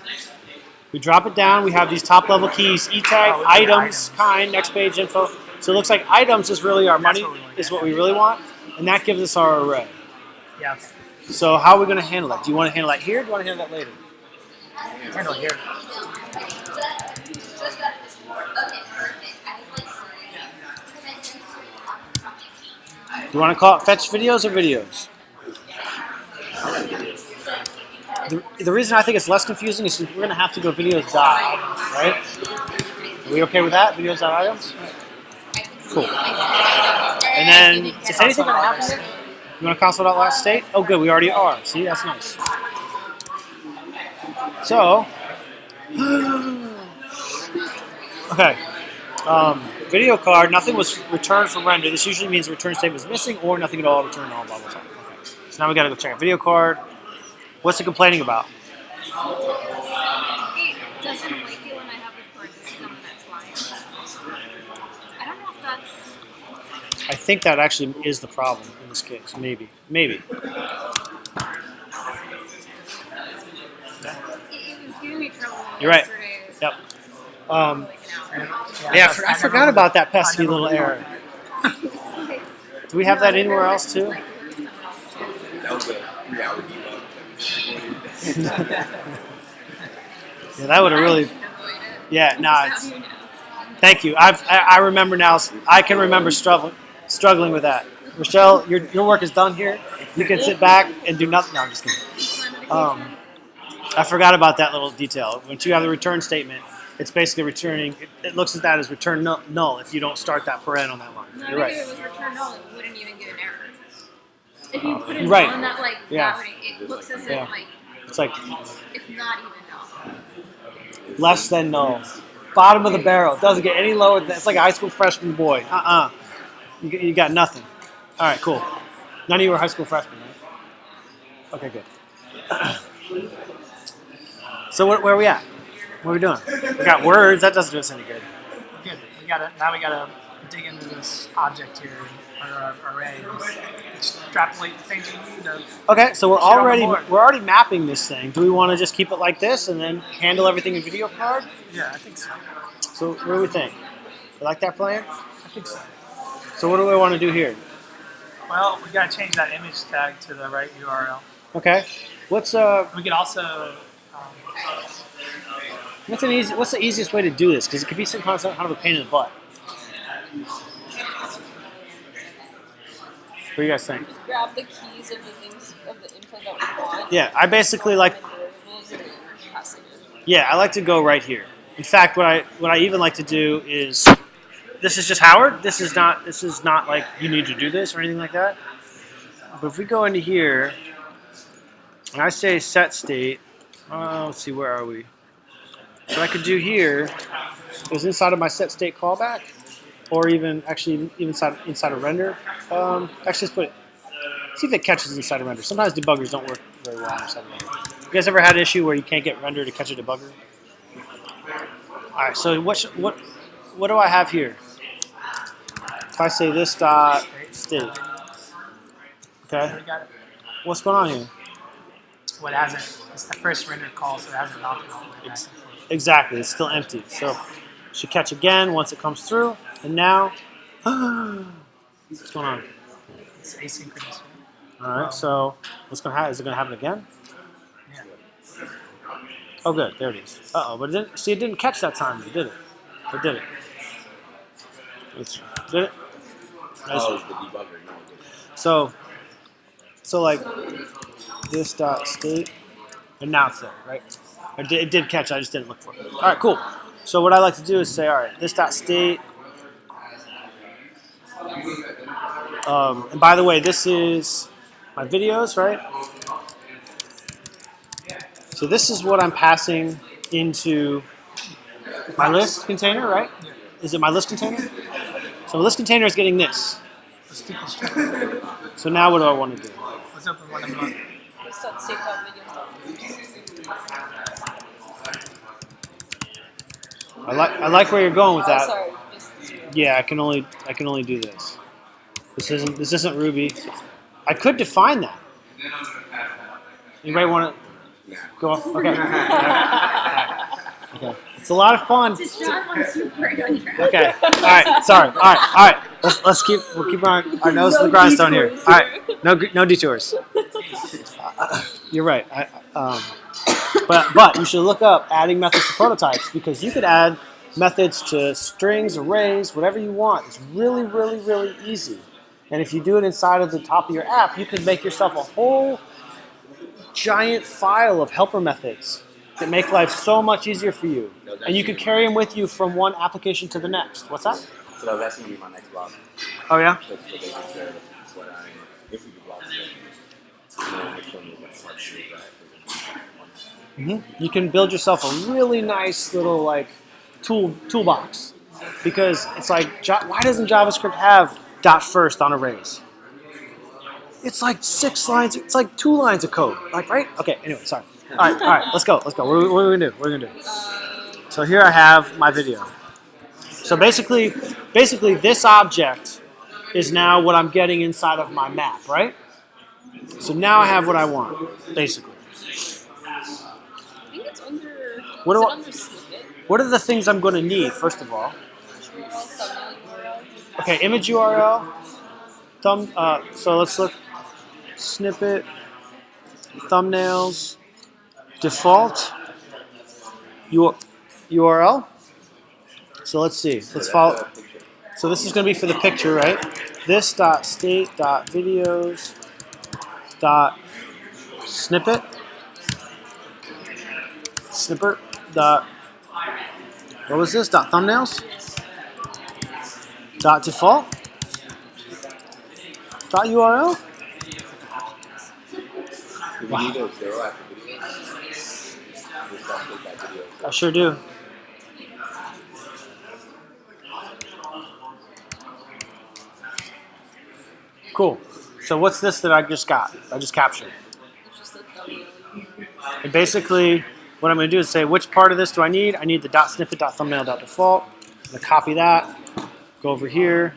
We drop it down. We have these top level keys: E tag, items, kind, next page info. So it looks like items is really our money, is what we really want, and that gives us our array. Yeah. Okay. So how are we going to handle that? Do you want to handle that here? Or do you want to handle that later? Handle here. Do you want to call it fetch videos or videos? The reason I think it's less confusing is we're going to have to go videos dot items, right? Are we okay with that? Videos dot items? Cool. And then, is anything going to happen here? You want to console dot last state? Oh, good. We already are. See, that's nice. So, okay. Video card. Nothing was returned from render. This usually means the return state was missing or nothing at all returned all blah blah blah. Okay. So now we got to go check out video card. What's it complaining about? It doesn't like it when I have the cord system that's lying. I don't know if that's. I think that actually is the problem in this case. Maybe. It was giving me trouble. You're right. Yesterday. Yep. Like an hour. Yeah, I forgot about that pesky little error. Do we have that anywhere else too? That was a 3-hour debug. Yeah, that would have really. Yeah, no. It's, thank you. I remember now. I can remember struggling with that. Rochelle, your work is done here. You can sit back and do nothing. No, I'm just kidding. I forgot about that little detail. Once you have the return statement, it's basically returning. It looks at that as return null if you don't start that paren on that line. No, You're right. if it was return null, it wouldn't even give an error. If you put it Right. on that, like, Yeah. that would, it looks as if, Yeah. like, It's like it's not even null. less than null. Bottom of the barrel. It doesn't get any lower than that. It's like a high school freshman boy. You got nothing. All right, cool. None of you were high school freshmen, right? Okay, good. So where are we at? What are we doing? We got words. That doesn't do us any good. Good. We gotta dig into this object here, or array, and extrapolate the things we need to. Okay, so Shit on the board. we're already mapping this thing. Do we want to just keep it like this and then handle everything in video card? Yeah, I think so. So what do we think? You like that plan? I think so. So what do we want to do here? Well, we gotta change that image tag to the right URL. Okay. What's We could also. what's the easiest way to do this? Because it could be some kind of a pain in the butt. What do you guys think? Just grab the keys of the things of the info that we want. Yeah, I basically like. Variables and then pass it in. Yeah, I like to go right here. In fact, what I even like to do is, this is just Howard. This is not like you need to do this or anything like that. But if we go into here, and I say set state, let's see, where are we? What I could do here is inside of my set state callback, or even inside of render. Actually, let's put it. See if it catches inside of render. Sometimes debuggers don't work very well inside of render. You guys ever had an issue where you can't get render to catch a debugger? All right. So what do I have here? If I say this dot state, okay. We got it. What's going on here? What hasn't? It's the first render call, so it hasn't mounted all the way back. Exactly. It's still empty. So it should catch again once it comes through. And now, what's going on? It's asynchronous. All right. So what's going to happen? Is it going to happen again? Yeah. Oh, good. There it is. Uh-oh. But it didn't catch that time, did it? It did it. Did it? Oh, the debugger. No, it didn't. So like this dot state, and now it's there, right? It did catch. I just didn't look for it. All right, cool. So what I like to do is say, all right, this dot state. And by the way, this is my videos, right? So this is what I'm passing into my list container, right? Is it my list container? So the list container is getting this. Let's deconstruct. So now what do I want to do? Let's open one of them. Just that save.video. I like where you're going with that. Sorry. Just Yeah, I can only do this. This isn't Ruby. I could define that. Anybody want to go off? Okay. Okay. It's a lot of fun. Just John wants you right on track. Okay. All right. Sorry. All right. We'll keep our nose to the grindstone here. All right. No detours. You're right. But you should look up adding methods to prototypes, because you could add methods to strings, arrays, whatever you want. It's really, really, really easy. And if you do it inside of the top of your app, you can make yourself a whole giant file of helper methods that make life so much easier for you. And you could carry them with you from one application to the next. What's that? So that was actually gonna be my next blog. Oh, yeah? So they can share what I, if we could blog together. And then I can move that part to that. You can build yourself a really nice little toolbox, because it's like, why doesn't JavaScript have dot first on arrays? It's like 6 lines. It's like 2 lines of code. Like, right? Okay. Anyway, sorry. All right. Let's go. What are we gonna do? What are we gonna do? So here I have my video. So basically, this object is now what I'm getting inside of my map, right? So now I have what I want, basically. I think it's under. What is do it I- under snippet? What are the things I'm going to need, first of all? URL, thumbnail URL. Okay, image URL. So let's look. Snippet. Thumbnails. Default. URL. So let's see. Let's follow. So this is going to be for the picture, right? This dot state dot videos dot snippet. snipper dot. What was this? Dot thumbnails. Dot default. Dot URL. Do we need a 0 after video? Just upload that video. I sure do. Cool. So what's this that I just got? I just captured. It's just a thumbnail. And basically, what I'm going to do is say, which part of this do I need? I need the dot snippet dot thumbnail dot default. I'm going to copy that, go over here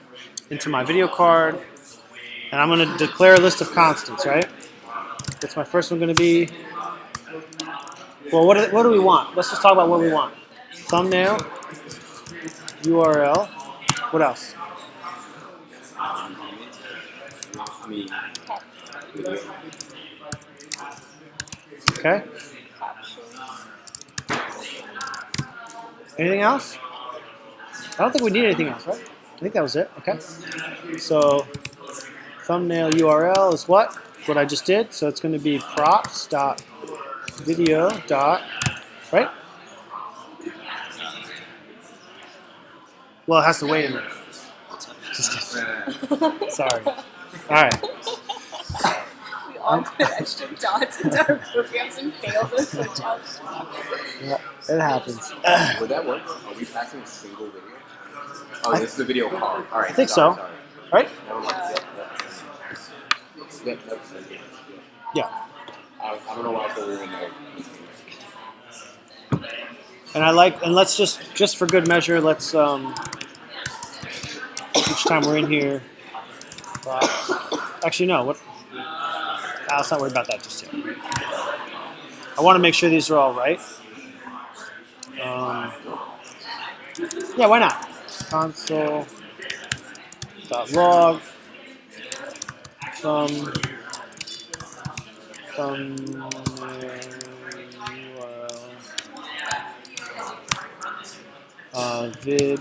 into my video card, and I'm going to declare a list of constants, right? What's my first one going to be? Well, what do we want? Let's just talk about what we want. Thumbnail, URL. What else? I mean, Okay. Anything else? I don't think we need anything else, right? I think that was it. Okay. So thumbnail URL is what? What I just did. So it's going to be props dot video dot, right? Well, it has to wait a minute. Just kidding. Sorry. All right. We all put extra dots into our programs and failed to switch out. Yeah, it happens. would that work? Are we passing a single video? Oh, this is the video card. All right. I think so. Sorry. Right? Never mind. Yep, that's it. Yeah. I don't know why I thought we were in there. And let's just for good measure, let's each time we're in here. Actually, no. What? Let's not worry about that just yet. I want to make sure these are all right. Yeah, why not? Console.log vid.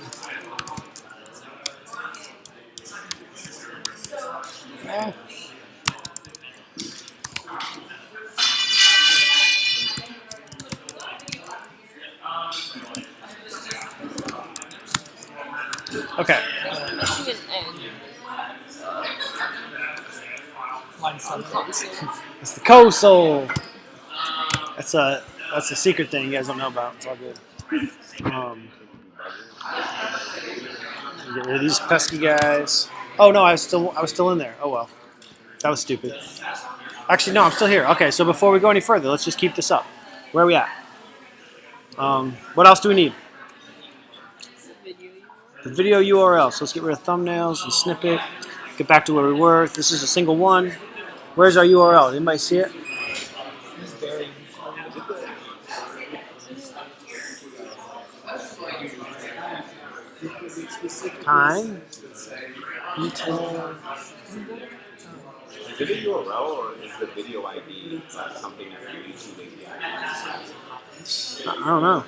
Yeah. Okay. Missing an N Line 7. on console. It's the console. That's a secret thing you guys don't know about. It's all good. Get rid of these pesky guys. Oh no, I was still in there. Oh well, that was stupid. Actually, no, I'm still here. Okay, so before we go any further, let's just keep this up. Where are we at? What else do we need? The video URL. So let's get rid of thumbnails and snippet. Get back to where we were. This is a single one. Where's our URL? Anybody see it? It's very Time. Is it a URL or is the video ID something that you YouTube API? I don't know.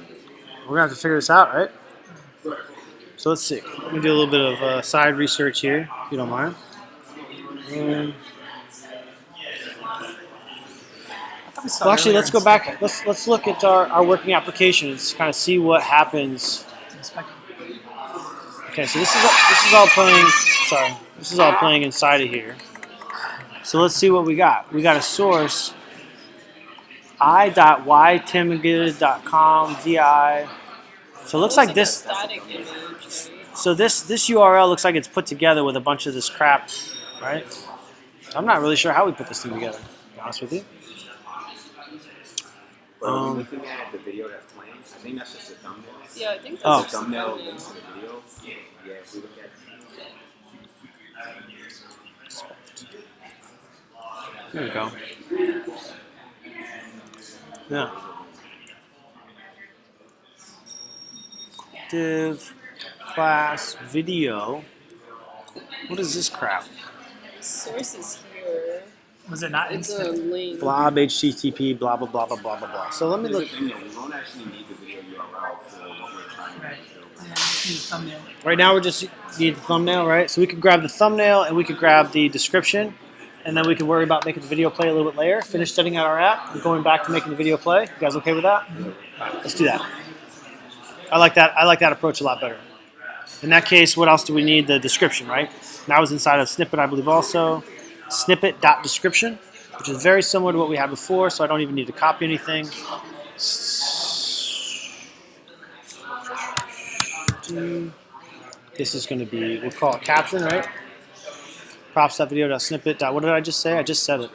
We're gonna have to figure this out, right? So let's see. Let me do a little bit of side research here, if you don't mind. Well, actually, let's go back. Let's look at our working applications, kind of see what happens. Okay, so this is all playing. Sorry, this is all playing inside of here. So let's see what we got. We got a source i.ytimgood.com vi. So it looks like this. Static image. So this URL looks like it's put together with a bunch of this crap, right? I'm not really sure how we put this thing together, to be honest with you. But are we looking at the video that's playing? I think that's just a thumbnail. Yeah, I think Oh. that's The just thumbnail thumbnail. links to the video. Yeah, if we look at There we go. Yeah. Div class video. What is this crap? Source is here. Was it not It's a instant? link. Blob HTTP blah blah blah blah blah blah blah. So let me Here's look. the thing though, we won't actually need the video URL for what we're trying to Right. do. Yeah, just use thumbnail. Right now we're just need the thumbnail, right? So we could grab the thumbnail and we could grab the description, and then we could worry about making the video play a little bit later. Finish setting out our app and going back to making the video play. You guys okay with that? All right, let's do that. I like that. I like that approach a lot better. In that case, what else do we need? The description, right? And that was inside of snippet, I believe, also. Snippet.description, which is very similar to what we had before, so I don't even need to copy anything. This is going to be, we'll call it caption, right? Props.video.snippet. What did I just say? I just said it.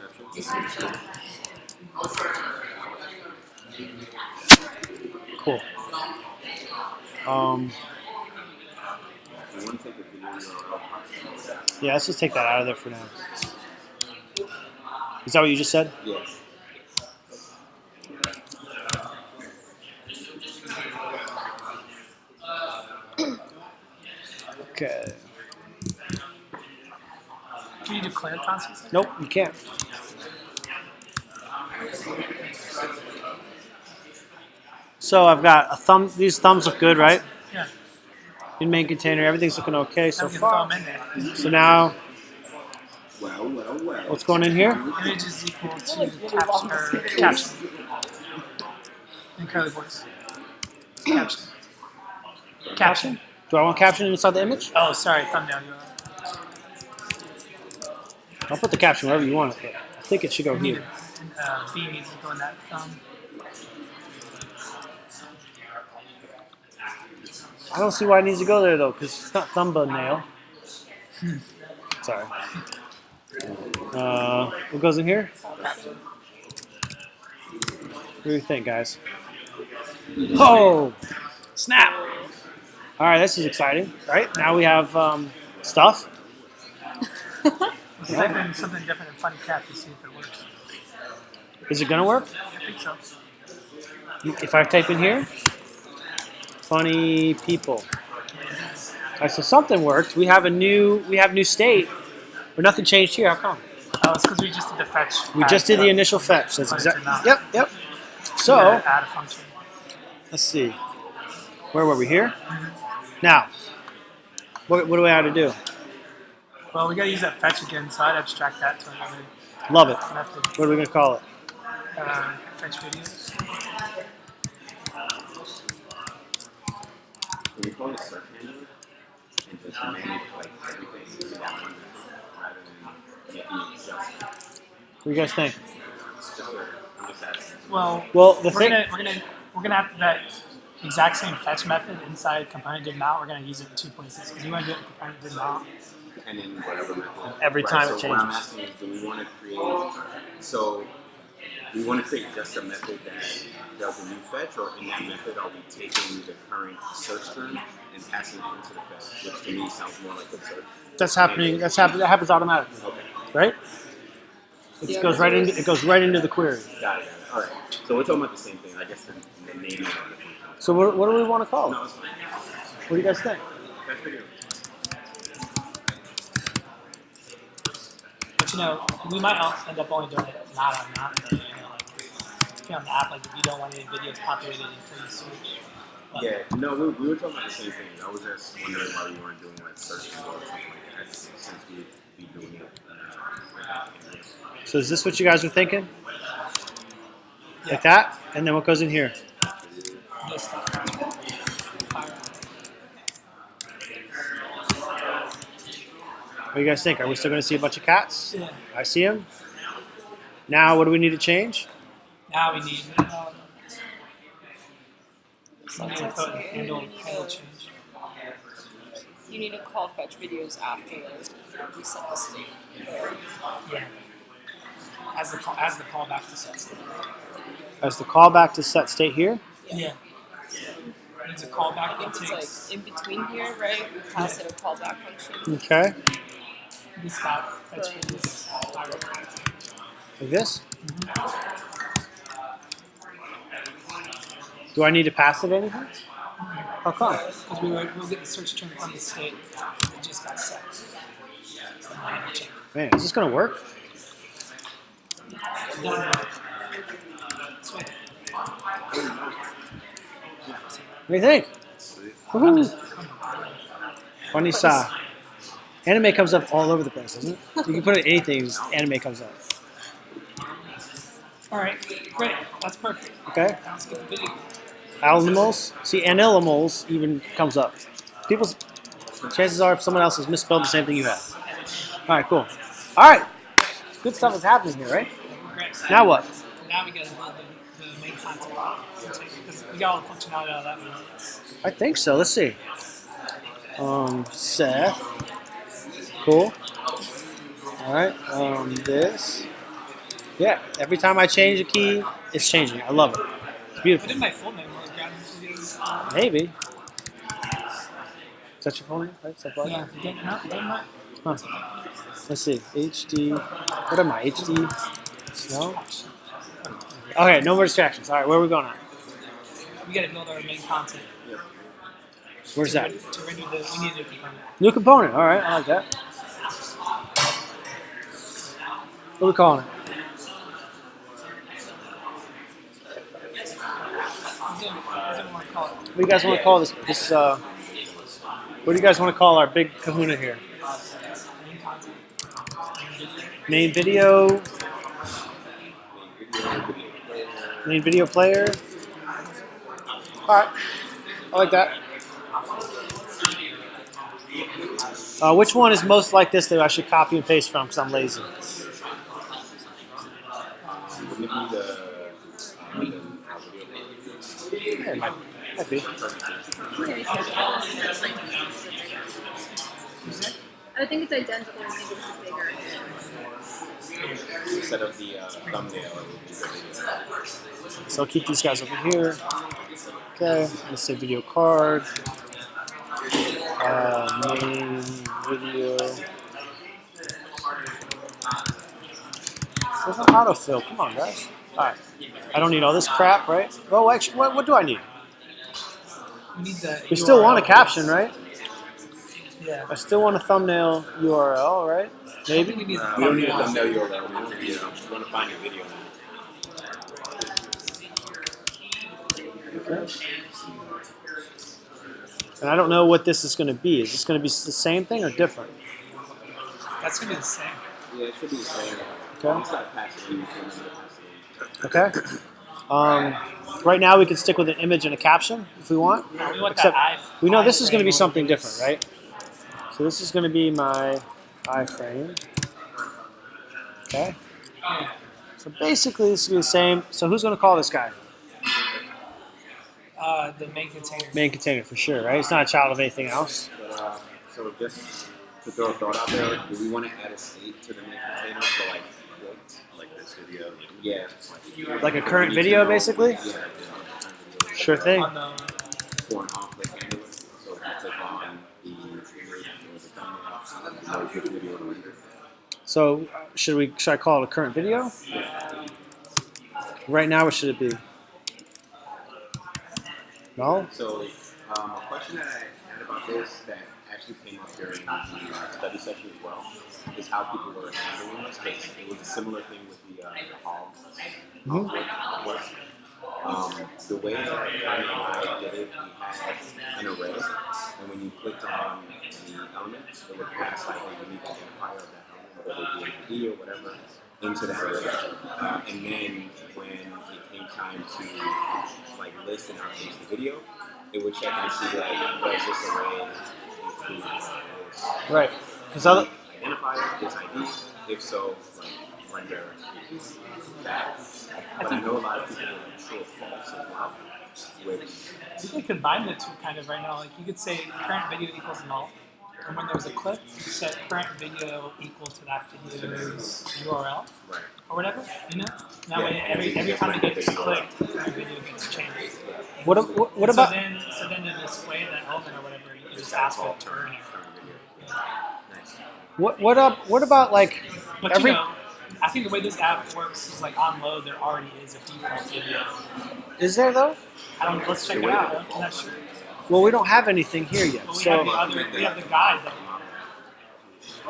Cool. Yeah, let's just take that out of there for now. Is that what you just said? Yes. Okay. Can you declare constants? Nope, you can't. So I've got a thumb. These thumbs look good, right? Yeah. In main container, everything's looking okay so Now we can far. throw them in there. So now, Well. what's going in here? Image is equal to caption. And curly voice. Caption. Caption. Do I want caption inside the image? Oh, sorry, thumbnail. I'll put the caption wherever you want it, but I think it should go here. B needs to go in that thumb. I don't see why it needs to go there though, because it's not thumbnail. Sorry. What goes in here? What do you think, guys? Oh! Snap! All right, this is exciting, right? Now we have stuff. Let's type in something different than funny cat to see if it works. Is it gonna work? I think so. If I type in here, funny people. All right, so something worked. We have new state, but nothing changed here. How come? Oh, it's because we just did the fetch. We just did the initial fetch. That's exactly. Yep. So add a function. let's see. Where were we here? Now, what do I have to do? Well, we gotta use that fetch again, so I'd abstract that to another Love it. method. What are we gonna call it? Fetch videos. Can we call it search handler and just manage like everything to that one rather than making it just What do you guys think? I'm just asking. Well, Well, the we're thing. gonna have that exact same fetch method inside component did mount. We're gonna use it in 2 places because we want to do it in component did mount. And then whatever method. Every time it so what I'm changes. asking is, do we want to create? So we want to create just a method that does a new fetch, or in that method are we taking the current search term and passing it into the fetch, which to me sounds more like a search. That's happening. That happens automatically, Okay, right? It goes right into. It goes right into the query. got it. All right. So we're talking about the same thing. I guess the naming of the function. So what do we want to call it? No, it's fine. What do you guys think? Fetch video. But we might end up only doing it not on that. Depending on the app, like if you don't want any videos populated until you search. But Yeah, no, we were talking about the same thing. I was just wondering why we weren't doing like search and or something like that, since we'd be doing it. So is this what you guys are thinking? Yeah. Like that, and then what goes in here? this stuff. What do you guys think? Are we still going to see a bunch of cats? Yeah. I see them. Now, what do we need to change? Now we need handle change. You need to call fetch videos after we set the state. Yeah. As the callback to set state. As the callback to set state here? Yeah. It's a callback I think that it's takes like in between here, right? We pass it a callback function. Okay. this dot fetch videos. Like this? Do I need to pass it anything? How come? Because we'll get the search term from the state. It just got set. And I had to check. Man, is this going to work? It doesn't work. Sweet. What do you think? Woohoo. Funny saw. Anime comes up all over the place, doesn't it? You can put it in anything, anime comes up. All right, great. That's perfect. Okay? Let's get the video. Animals. See, animals even comes up. People's chances are someone else has misspelled the same thing you have. All right, cool. All right, good stuff is happening here, right? Now what? Now we got to build the main content. Because we got all the functionality out of that one. I think so. Let's see. Seth. Cool. All right. This. Yeah. Every time I change a key, it's changing. I love it. It's I beautiful. did my full name. I was grabbing videos. Maybe. Is that your phone name? Right? Seth Barker? Yeah. Denmark. Huh. Let's see. HD. What am I? HD. Snow. Okay. No more distractions. All right. Where are we going at? We got to build our main content. Where's that? To render the, we need a new component. New component. All right. I like that. What are we calling it? What do you guys want to call this? What do you guys want to call our big kahuna here? Main video. Main video player. All right. I like that. Which one is most like this that I should copy and paste from because I'm lazy? Yeah, it might be. I think it's identical. I think it's bigger. Instead of the thumbnail. So I'll keep these guys over here. Okay, let's say video card. Main video. There's no autofill. Come on, guys. All right. I don't need all this crap, right? Oh, actually, what do I need? We need the We still URL. want a caption, right? Yeah. I still want a thumbnail URL, right? I think Maybe. we need We don't need a thumbnail URL. We want to find a video. Okay. And I don't know what this is going to be. Is this going to be the same thing or different? That's going to be the same. Yeah, it should be the same. Okay. It's not passing. Okay. Right now we can stick with an image and a caption if we want. We want Except that we know this is going to be iframe something or different, right? So this is going to be my iframe. Okay. So basically this is going to be the same. So who's going to call this guy? The main container. Main container for sure, right? It's not a child of anything else. But, so just to throw a thought out there, do we want to add a state to the main container? So like this video? Yeah. Like a current video, basically? Yeah. Sure thing. On the, For an off-click handler. So if you click on the thumbnail, which video to render. So should I call it a current video? Right now, what should it be? No? So a question that I had about this that actually came up during the study session as well is how people were handling this, because it was a similar thing with the hog work. The way that I did it, we had an array, and when you clicked on the element, it would pass like a unique identifier of that element, whether it be an ID or whatever, into that array. And then when it came time to like list and outpace the video, it would check and see like does this array include this Right. Because other. identifier, this ID? If so, like render that. But I know a lot of people are true or false as well, which I think we combine the two kind of right now. Like you could say current video equals null. And when there's a clip, you set current video equal to that video's URL right. or whatever, you know? That way every time it gets clicked, current video gets changed. What about? So then to display that element or whatever, you can just ask it to turn it. What about like But every? you know, I think the way this app works is like on load, there already is a default video. Is there though? Let's check it out. I'm not sure. Well, we don't have anything here yet. But we So have the guide.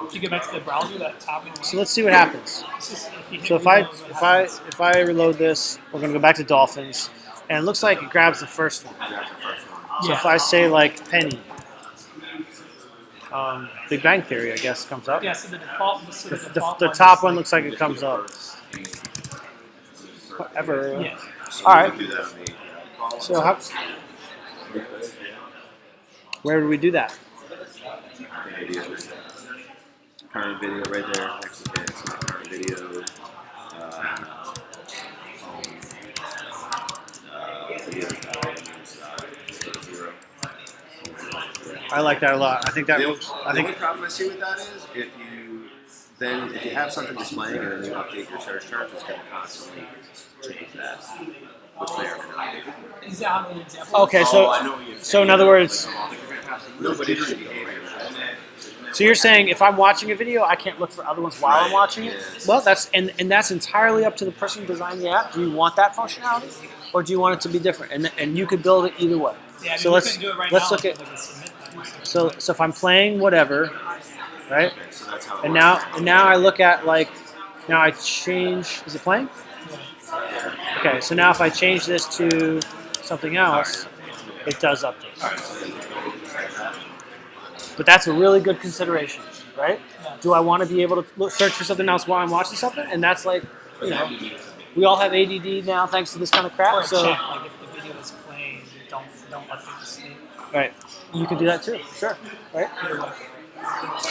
If you go back to the browser, that top one. let's see what happens. So if I reload this, we're gonna go back to Dolphins, and it looks like it grabs the first one. So if I say like Penny, Big Bang Theory, I guess comes up. Yeah, so the default. The top one looks like it comes up. Whatever. Yeah. All right. So how, We could, yeah. where do we do that? Video. Current video right there. Next to it's my current video. Video zero. I like that a lot. I think that The works. I only think problem I see with that is if you have something displaying and then you update your search terms, it's going to constantly change that. Which may or may not be. Is that how an example? okay. So in other words, Nobody should be behaving. so you're saying if I'm watching a video, I can't look for other ones while I'm Right, watching it? yes. Well, that's entirely up to the person designing the app. Do you want that functionality, or do you want it to be different? And you could build it either way. Yeah, I So mean, let's do it right let's now look at until they submit that. so if I'm playing whatever, right? So that's how it And works. now I look at like now I change. Is it playing? Okay, so now if I change this to something else, it does update. But that's a really good consideration, right? Do I want to be able to search for something else while I'm watching something? And that's like, you know, we all have ADD now thanks to this kind of Or crap. a So, check, like if the video is playing, don't update the state. right, you can do that too, sure, right? Either way.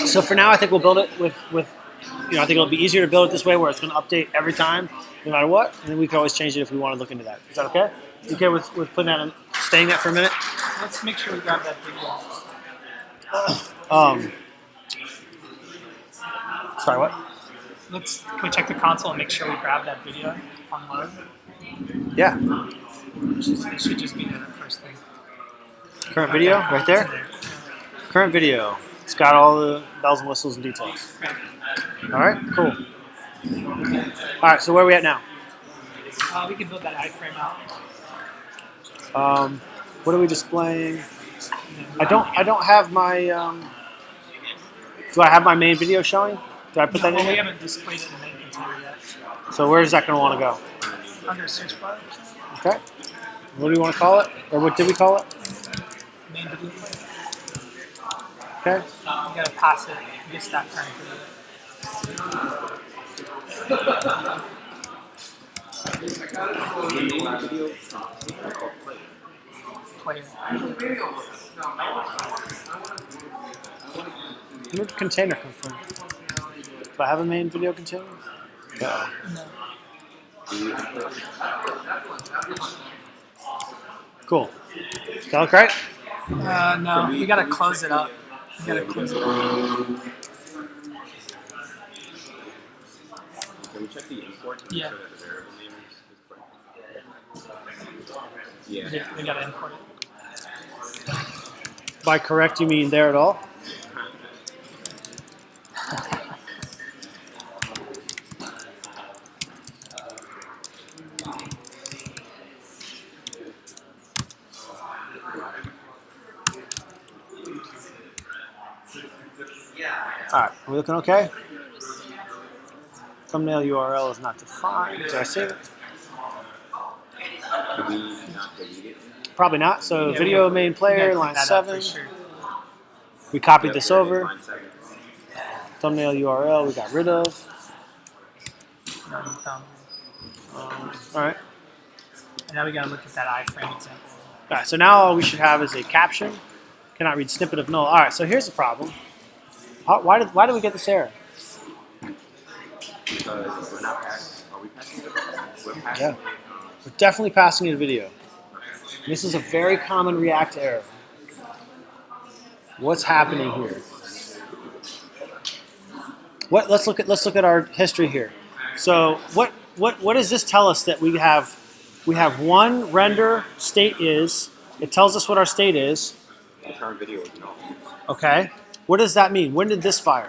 So for now, I think we'll build it with you know, I think it'll be easier to build it this way where it's going to update every time, no matter what, and then we can always change it if we want to look into that. Is that okay? You okay with putting that in, staying that for a minute? Let's make sure we grab that video. Sorry, what? Can we check the console and make sure we grab that video on load? Yeah, It should just be the first thing. current video right there. Current video. It's got all the bells and whistles and details. All right, cool. All right, so where are we at now? We can build that iframe out. What are we displaying? I don't have my. Do I have my main video showing? Do I put that in Well, we here? haven't displayed it in the main container yet. So where is that going to want to go? Under search bar, Okay. What do we want to call it? Or what did we call it? main video player. Okay. You gotta pass it. You get that current video. Player. Where did the container come from? Do I have a main video container? No. No. Cool. Does that look right? No, you gotta close it up. You gotta close it up. Can we check the import to make Yeah. sure that the variable name is correct? Yeah. Yeah, we gotta import it. By correct, you mean there at all? All right, are we looking okay? Thumbnail URL is not defined. Did I save it? Could we not delete it? Probably not. So Yeah, video we main gotta player, clean line that up for 7. sure. We copied Yep, this there it is, over. line 7. Thumbnail URL we got rid of. Already found it. All right. And now we gotta look at that iframe example. All right. So now all we should have is a caption. Cannot read snippet of null. All right. So here's the problem. Why did we get this error? Because we're not passing. Are we passing it? We're passing Yeah. it. We're definitely passing it a video. This is a very common React error. What's happening here? Let's look at our history here. So what does this tell us that we have? We have one render state is. It tells us what our state is. The current video is null. Okay. What does that mean? When did this fire?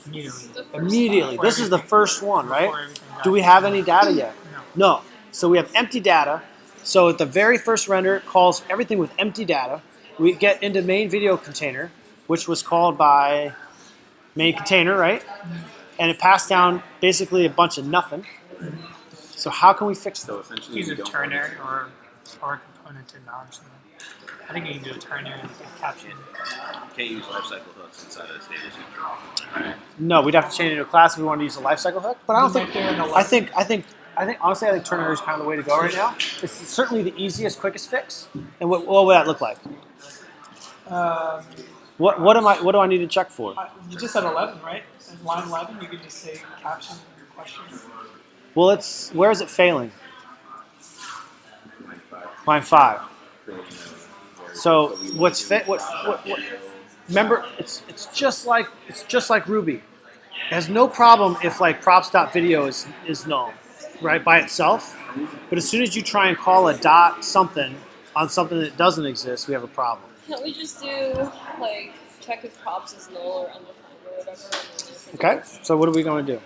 Immediately. Immediately. This is the first one, right? Before everything got- Do we have any data yet? No. No. So we have empty data. So at the very first render, it calls everything with empty data. We get into main video container, which was called by main container, right? And it passed down basically a bunch of nothing. So how can we fix So that? essentially, Use we a don't ternary or a component to acknowledge them. I think you can do a ternary with caption. Can't use lifecycle hooks inside of stable feature. No, we'd have to change it to a class if we wanted to use a lifecycle hook. But I don't think. Right there in the I think honestly, I think Turner is kind of the way to go right now. It's certainly the easiest, quickest fix. And what would that look like? What do I need to check for? You just said 11, right? In line 11, you could just say caption question. Well, where is it failing? Line 5. So what's fit? What? Remember, it's just like Ruby. It has no problem if like props.video is null, right, by itself. But as soon as you try and call a dot something on something that doesn't exist, we have a problem. Can't we just do like check if props is null or undefined or whatever? Okay. So what are we going to do?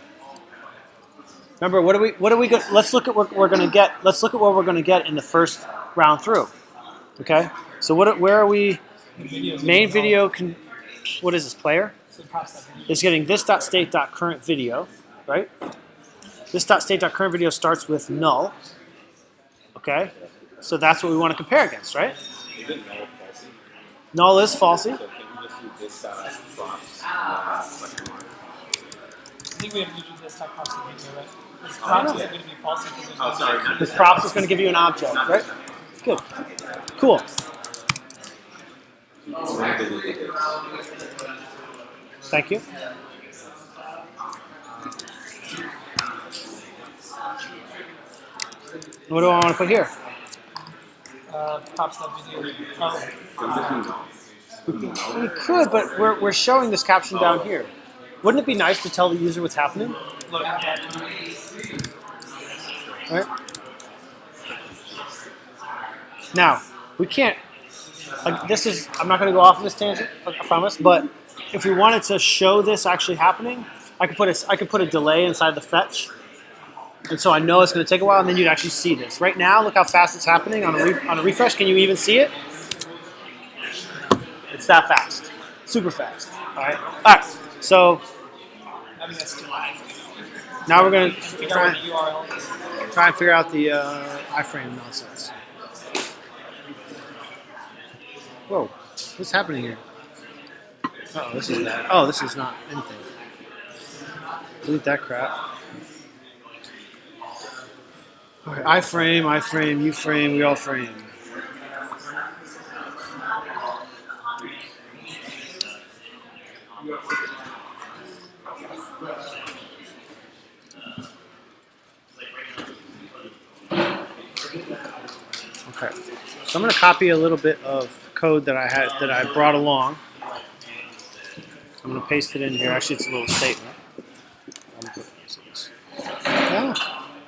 Remember, what are we go? Let's look at what we're going to get. Let's look at what we're going to get in the first round through. Okay. So where are we? Main video can. What is this player? It's getting this.state.current video, right? This.state.current video starts with null. Okay. So that's what we want to compare against, right? Is it null falsy? Null is falsy. So can you just do this props question mark? I think we have to do this type of video, right? This props is going to be false. Oh, sorry. Not This props is going to give you an object, right? Good. Cool. Thank you. What do I want to put here? Props that video. Oh. We could, but we're showing this caption down here. Wouldn't it be nice to tell the user what's happening? Right? Now, we can't, like this is, I'm not going to go off of this tangent, I promise, but if we wanted to show this actually happening, I could put a delay inside the fetch. And so I know it's going to take a while, and then you'd actually see this. Right now, look how fast it's happening on a refresh. Can you even see it? It's that fast. Super fast. All right. All right. So now we're going to try and figure out the iframe nonsense. Whoa. What's happening here? Uh-oh, this is bad. Oh, this is not anything. Delete that crap. All right, I frame, you frame, we all frame. Okay, so I'm going to copy a little bit of code that I brought along. I'm going to paste it in here. Actually, it's a little statement.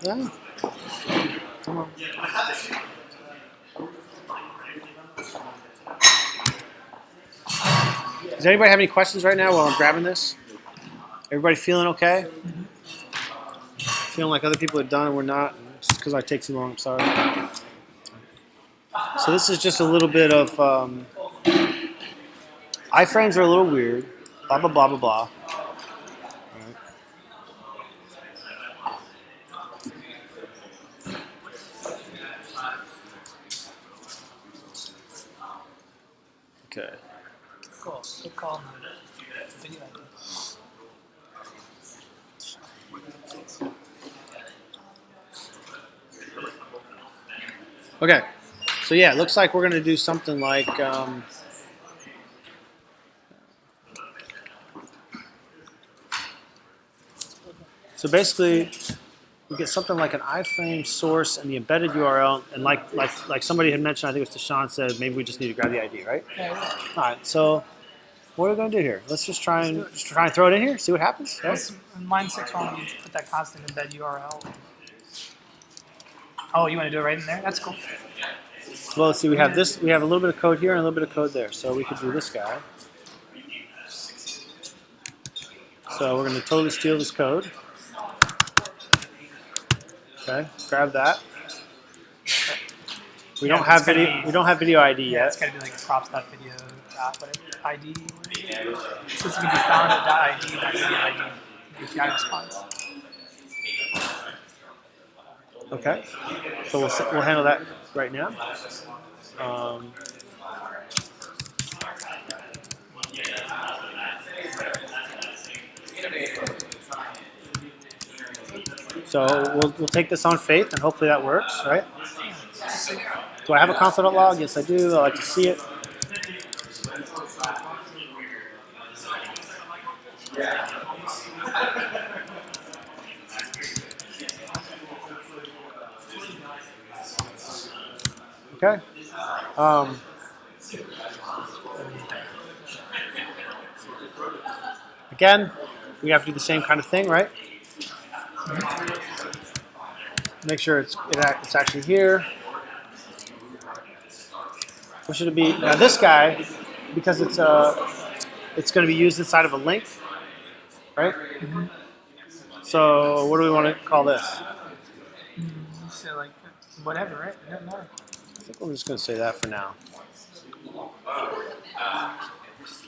Yeah. Come on. Does anybody have any questions right now while I'm grabbing this? Everybody feeling okay? Feeling like other people are done and we're not? Just because I take too long, I'm sorry. So this is just a little bit of iframes are a little weird. Blah, blah, blah, blah, blah. Okay. Cool. Good call. Video idea. Okay. So yeah, it looks like we're going to do something like so basically we get something like an iframe source and the embedded URL, and like somebody had mentioned, I think it was Deshaun said, maybe we just need to grab the ID, right? Yeah. All right. So what are we going to do here? Let's just try and throw it in here, see what happens. Yeah? In line 6, wrong, you put that constant embed URL. Oh, you want to do it right in there? That's cool. Well, let's see. We have this. We have a little bit of code here and a little bit of code there. So we could do this guy. So we're going to totally steal this code. Okay, grab that. We don't have video. We don't have video ID yet. It's got to be like props.video ID. Since we can do found.id.video ID, API response. Okay, so we'll handle that right now. So we'll take this on faith, and hopefully that works, right? Do I have a console.log? Yes, I do. I like to see it. Okay. Again, we have to do the same kind of thing, right? Make sure it's actually here. What should it be? Now this guy, because it's going to be used inside of a link, right? Mm-hmm. So what do we want to call this? So like whatever, right? It doesn't matter. I think we're just going to say that for now.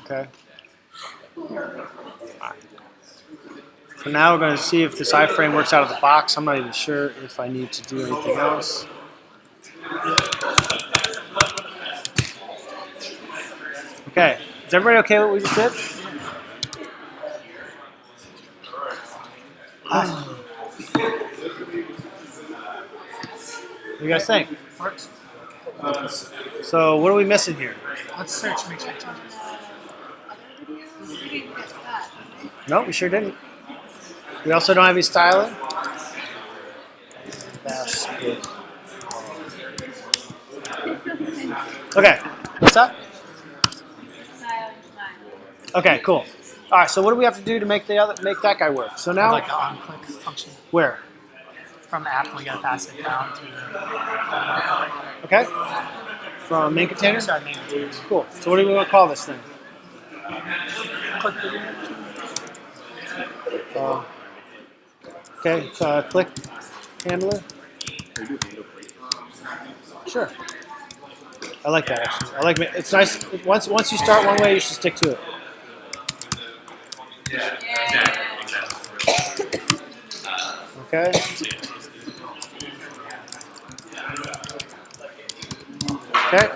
Okay. So now we're going to see if this iframe works out of the box. I'm not even sure if I need to do anything else. Okay. Is everybody okay with what we just did? What do you guys think? Works. So what are we missing here? Let's search, make sure it changes. We didn't get that. No, we sure didn't. We also don't have any styling. Basket. Okay, what's that? Okay, cool. All right, so what do we have to do to make that guy work? So now, Like an on-click function. where? From the app, we gotta pass it down to Okay, from main container. Sorry, main container. Cool. So what do we want to call this thing? Click video. Okay, click handler. Sure. I like that actually. I like it. It's nice. Once you start one way, you should stick to it. Okay. Okay.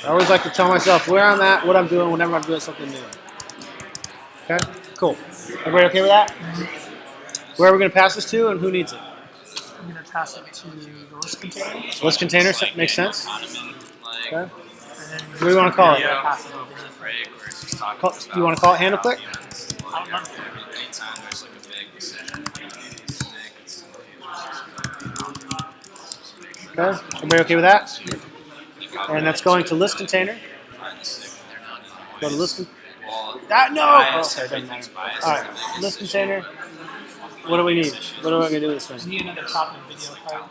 I always like to tell myself where I'm at, what I'm doing, whenever I'm doing something new. Okay, cool. Everybody okay with that? Where are we going to pass this to, and who needs it? I'm gonna pass it to the list container. List container makes sense. Okay. And then What do you want to call it? pass it over. Do you want to call it handle click? I would love to. Okay. Everybody okay with that? And that's going to list container. Go to list. No. Oh, okay, doesn't matter. All right. List container. What do we need? What am I gonna do with this Do thing? you need another top and video card?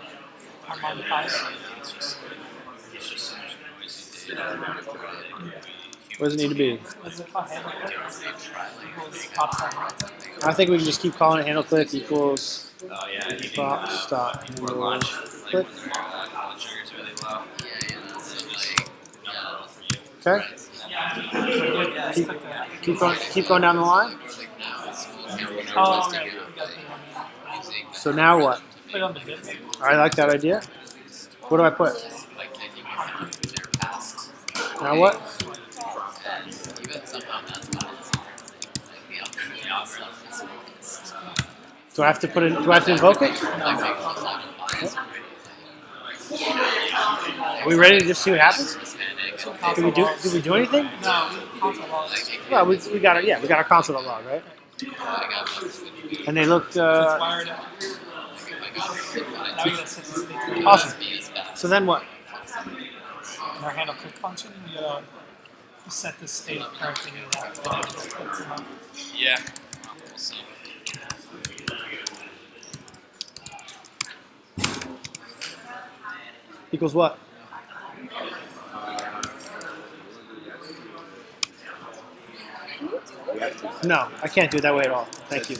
I'm on the files. Where does it need to be? What's it called? Handle click? Equals top side. I think we can just keep calling it handle click equals stop handle click. Okay. Keep going down the line. Oh, right. We gotta put it on the- So now what? Put it on the bit. I like that idea. What do I put? Now what? Do I have to put it? Do I have to invoke it? Are we ready to just see what happens? Did we do anything? No, console log. Well, we got it. Yeah, we got our console log, right? And they looked It's wired up. Now we gotta set the state. awesome. So then what? In our handle click function, we gotta set the state of current thing in that video clicks on. Yeah. Equals what? No, I can't do it that way at all. Thank you.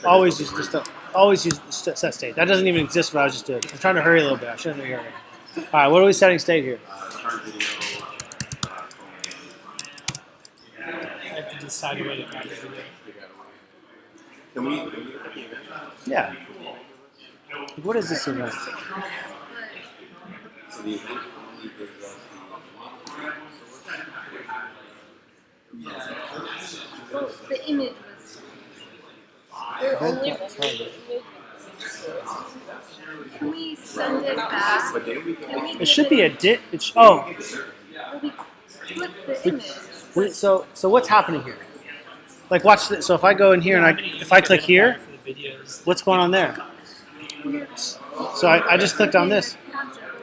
Always use the set state. That doesn't even exist what I just did. I'm trying to hurry a little bit. I shouldn't be hurrying. All right, what are we setting state here? I have to decide a way to grab the video. Can we Yeah. What is this event? so the event only gives us Well, the image was. There only That's hard. Can we send it back? But then we Can we It give should be a it- dit. Oh, Will we flip the image? wait, so what's happening here? Like, watch this. So if I go in here and if I click here, For the videos. what's going on there? So I just clicked on this.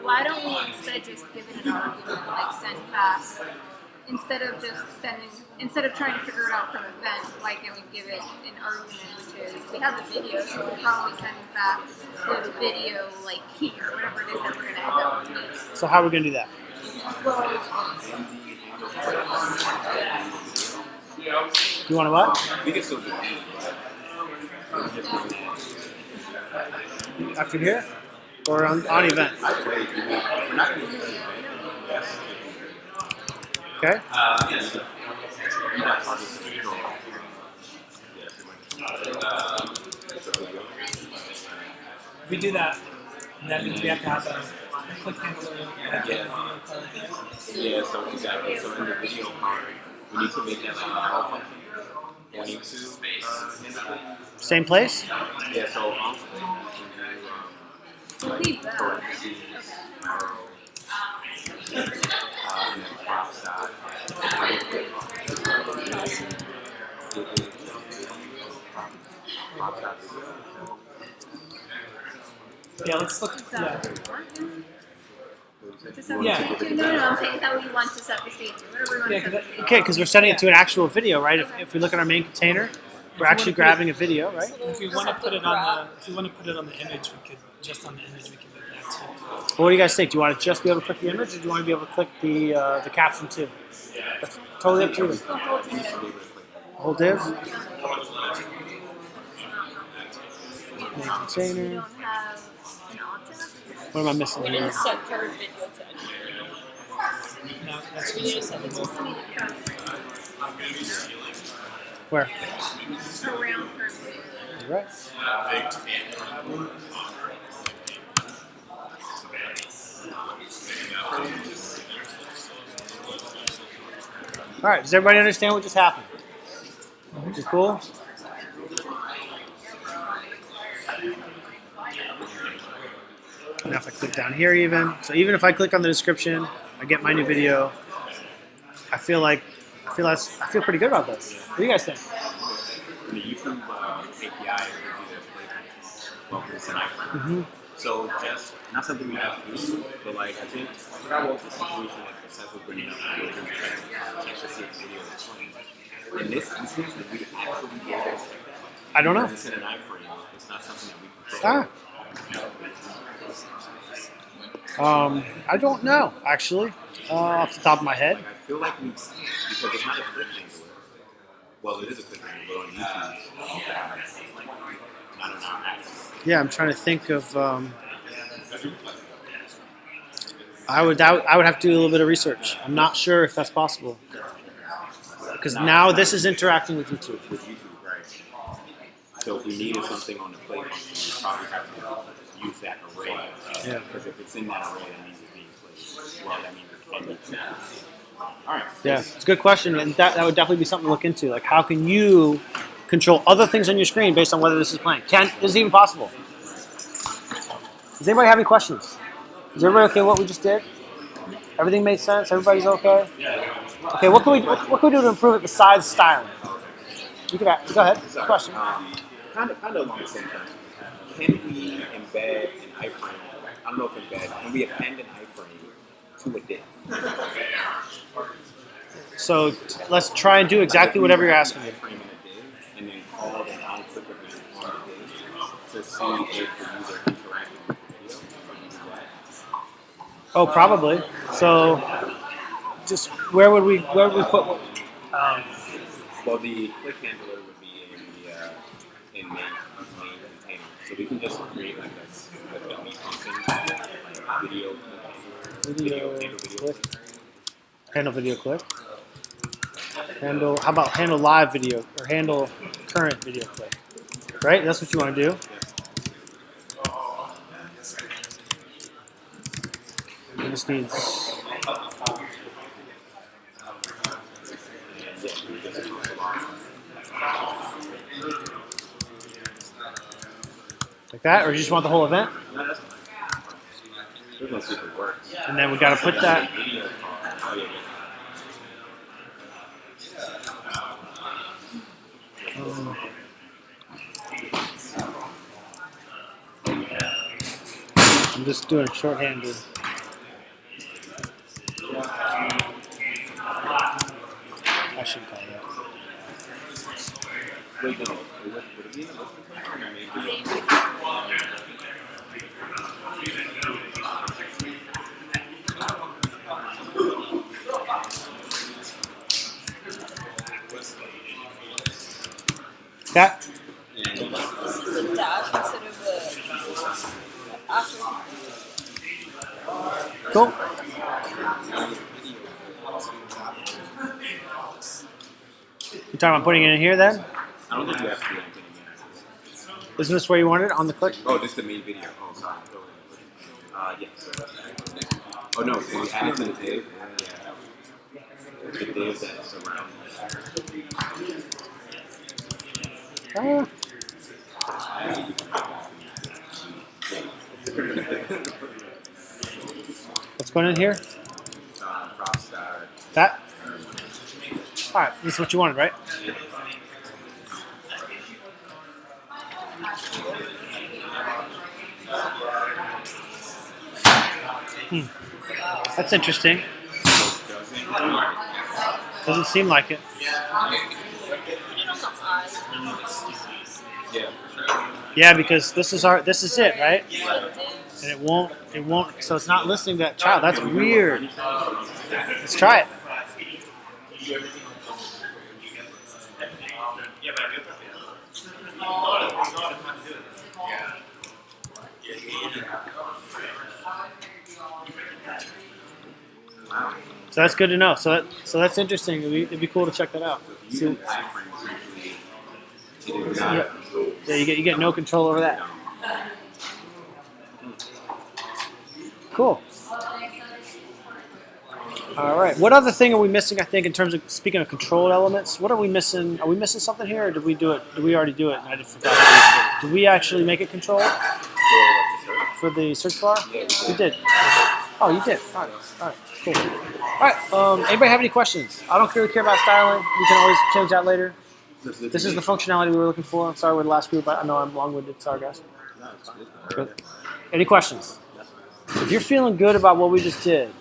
Why don't we instead just give it an argument, like send back, instead of trying to figure it out from event, why can't we give it an argument, which is, we have a video, so we probably send back the video, like key or whatever it is that we're going to end up with. So how are we gonna do that? Well, You want to what? we can still do that. After here, or on event? We're not going to do an event. Okay. If we do that, that means we have to have a click handler. Yeah, so exactly. So in the video part, we need to make that like a call function. Pointing to Same place. yeah, so we'll leave that. and then props dot. Props dot video. Yeah, let's look. Is Yeah. that what we want? To set Yeah. the stage to? No, I'm saying is that what we want to set the stage to. Whatever we want Yeah, to set the stage Okay, because we're setting it to an actual video, right? If we look at our main container, we're actually grabbing a video, right? If we want to put it on the, if we want to put it on the image, we could just on the image we can do that too. Well, what do you guys think? Do you want to just be able to click the image, or do you want to be able to click the caption too? That's totally up to you. The whole thing. Whole div. Main We container. don't have an option. What am I missing We here? didn't set current video to No, that's We just set the most. Where? Around currently. You're right. All right. Does everybody understand what just happened? Which is cool. Now if I click down here even, so even if I click on the description, I get my new video. I feel pretty good about this. What do you guys think? The YouTube API welcome to an iPhone. Mm-hmm. So just not something we have to do, but like I think I forgot what was the situation like the Seth was bringing up with the check to see if the video is playing. In this instance, if we actually get it, I don't know. it's in an iframe. It's not something that we control. Yeah. I don't know actually, off the top of my head. Like, I feel like we because it's not a click handler. Well, it is a click handler, but on YouTube, not an access. Yeah, I'm trying to think of. I would have to do a little bit of research. I'm not sure if that's possible because now this is interacting with YouTube. With YouTube, right? So if we needed something on the play function, we probably have to use that array. Yeah. Because if it's in that array, that means it's being played. Well, that means it can be played. All right. Yeah, it's a good question, and that would definitely be something to look into. Like, how can you control other things on your screen based on whether this is playing? Is it even possible? Does anybody have any questions? Is everybody okay with what we just did? Everything made sense? Everybody's okay? Okay, what can we do to improve it besides styling? You could go ahead. Question. Kind of along the same time. Can we embed an iframe? I don't know if embed. Can we append an iframe to a div? So let's try and do exactly whatever you're asking me. Iframe in a div, and then call the non-click event on the div to see if the user interacted with the video. Oh, probably. So just where would we put? Well, the click handler would be in main container, so we can just create like a dummy function, like video Click. Handle video click. Handle. How about handle live video or handle current video click? Right. That's what you want to do. It just needs. Like that, or you just want the whole event? No, that's fine. We're gonna see if it works. And then we got to put that. Oh, yeah, I'm just doing it shorthanded. I should call that. Wait, no. Would it be in the listening section or maybe? That? This is a dash instead of a after. Cool. You talking about putting it in here then? I don't think you have to do anything again. Isn't this where you want it? On the click? Oh, this is the main video. Oh, sorry. Yes. Oh, no. So we added to the div. The div that's around. What's going in here? Prop star. That? Alright, this is what you wanted, right? That's interesting. Doesn't seem like it. Yeah. Yeah, because this is it, right? And it won't, so it's not listening to that child. That's weird. Let's try it. So that's good to know. So that's interesting. It'd be cool to check that out. See, yeah, you get no control over that. Cool. All right. What other thing are we missing? I think in terms of speaking of control elements, what are we missing? Are we missing something here, or did we do it? Did we already do it? And I just forgot. How we did it. Did we actually make it control for the search bar? We did. Oh, you did. All right. Cool. All right. Anybody have any questions? I don't really care about styling. We can always change that later. This is the functionality we were looking for. I'm sorry we're the last group. I know I'm long-winded. Sorry, guys. Good. Any questions? If you're feeling good about what we just did,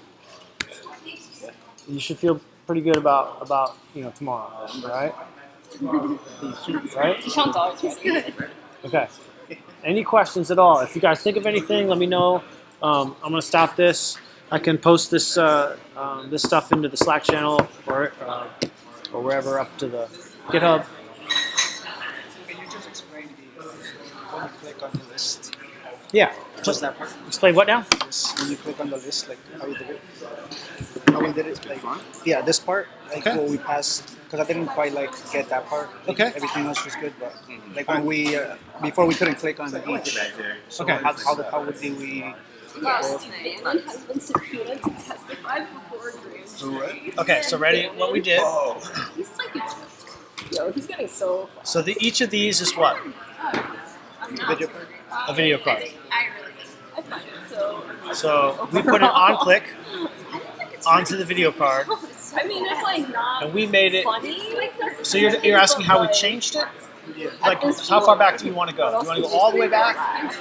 you should feel pretty good about tomorrow, right? Right? Okay. Any questions at all? If you guys think of anything, let me know. I'm gonna stop this. I can post this this stuff into the Slack channel or wherever up to the GitHub. Can you just explain when you click on the list? Yeah. Just that part. Explain what now? When you click on the list, like how you did it. How we did it, like yeah, this part, like Okay. what we passed, because I didn't quite like get that part. Like, Okay. Everything else was good, but like when we before we couldn't click on each. So Okay. How would we? Bannon has been subpoenaed to testify before grand jury. Okay, so ready? What we did. He's like he's getting so far. So each of these is what? Video part. A video card. I find it so. So we put it on click onto the video card, I mean, it's like not and we made it. funny. Like, So you're asking how we changed it? Like how far back do you want to go? Do you want to go all the way back,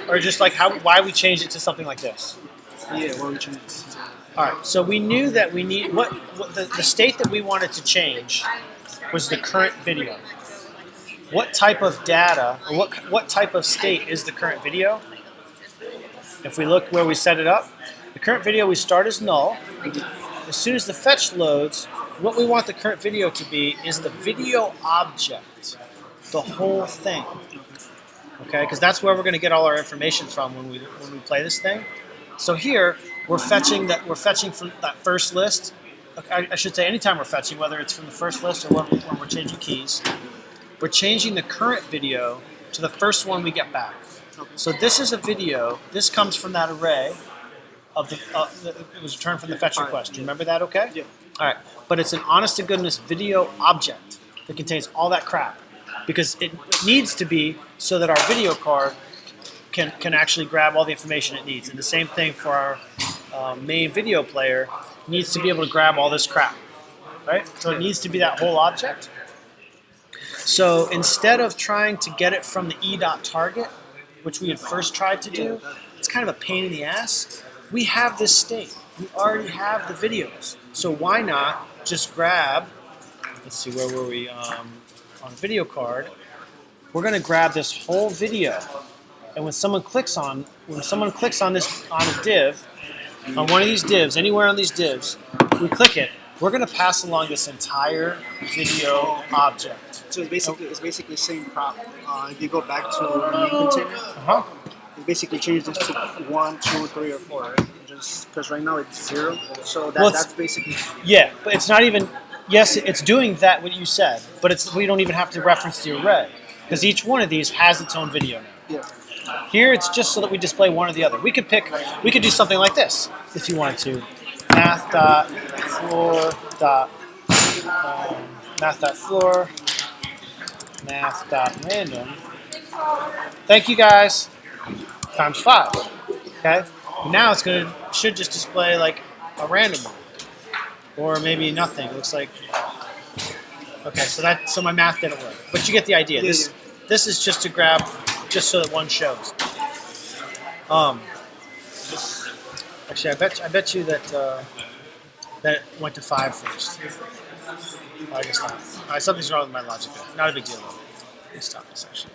or just like why we changed it to something like this? Yeah, what we changed. All right. So we knew that we need what the state that we wanted to change was the current video. What type of data or what type of state is the current video? If we look where we set it up, the current video we start as null. As soon as the fetch loads, what we want the current video to be is the video object, the whole thing. Okay, because that's where we're going to get all our information from when we play this thing. So here we're fetching from that first list. I should say anytime we're fetching, whether it's from the first list or when we're changing keys, we're changing the current video to the first one we get back. So this is a video. This comes from that array of it was returned from the fetch request. Do you remember that? Okay. Yeah. All right. But it's an honest to goodness video object that contains all that crap because it needs to be so that our video card can actually grab all the information it needs. And the same thing for our main video player, needs to be able to grab all this crap, right? So it needs to be that whole object. So instead of trying to get it from the e.target, which we had first tried to do, it's kind of a pain in the ass. We have this state. We already have the videos. So why not just grab, let's see, where were we, on a video card. We're gonna grab this whole video. And when someone clicks on this, on a div, on one of these divs, anywhere on these divs, we click it, we're gonna pass along this entire video object. So it's basically the same prop. If you go back to the main container, it basically changes to 1, 2, 3, or 4, right? Just because right now it's 0. So that's basically. Yeah, but it's not even. Yes, it's doing that what you said, but we don't even have to reference the array because each one of these has its own video now. Yeah. Here it's just so that we display one or the other. We could do something like this if you wanted to. Math.floor, math.random. Thank you guys. Times 5. Okay. Now should just display like a random one, or maybe nothing. It looks like. Okay, so my math didn't work, but you get the idea. This is just to grab, just so that one shows. Actually, I bet you that it went to 5 first. I guess not. All right, something's wrong with my logic there. Not a big deal though. Let me stop this actually.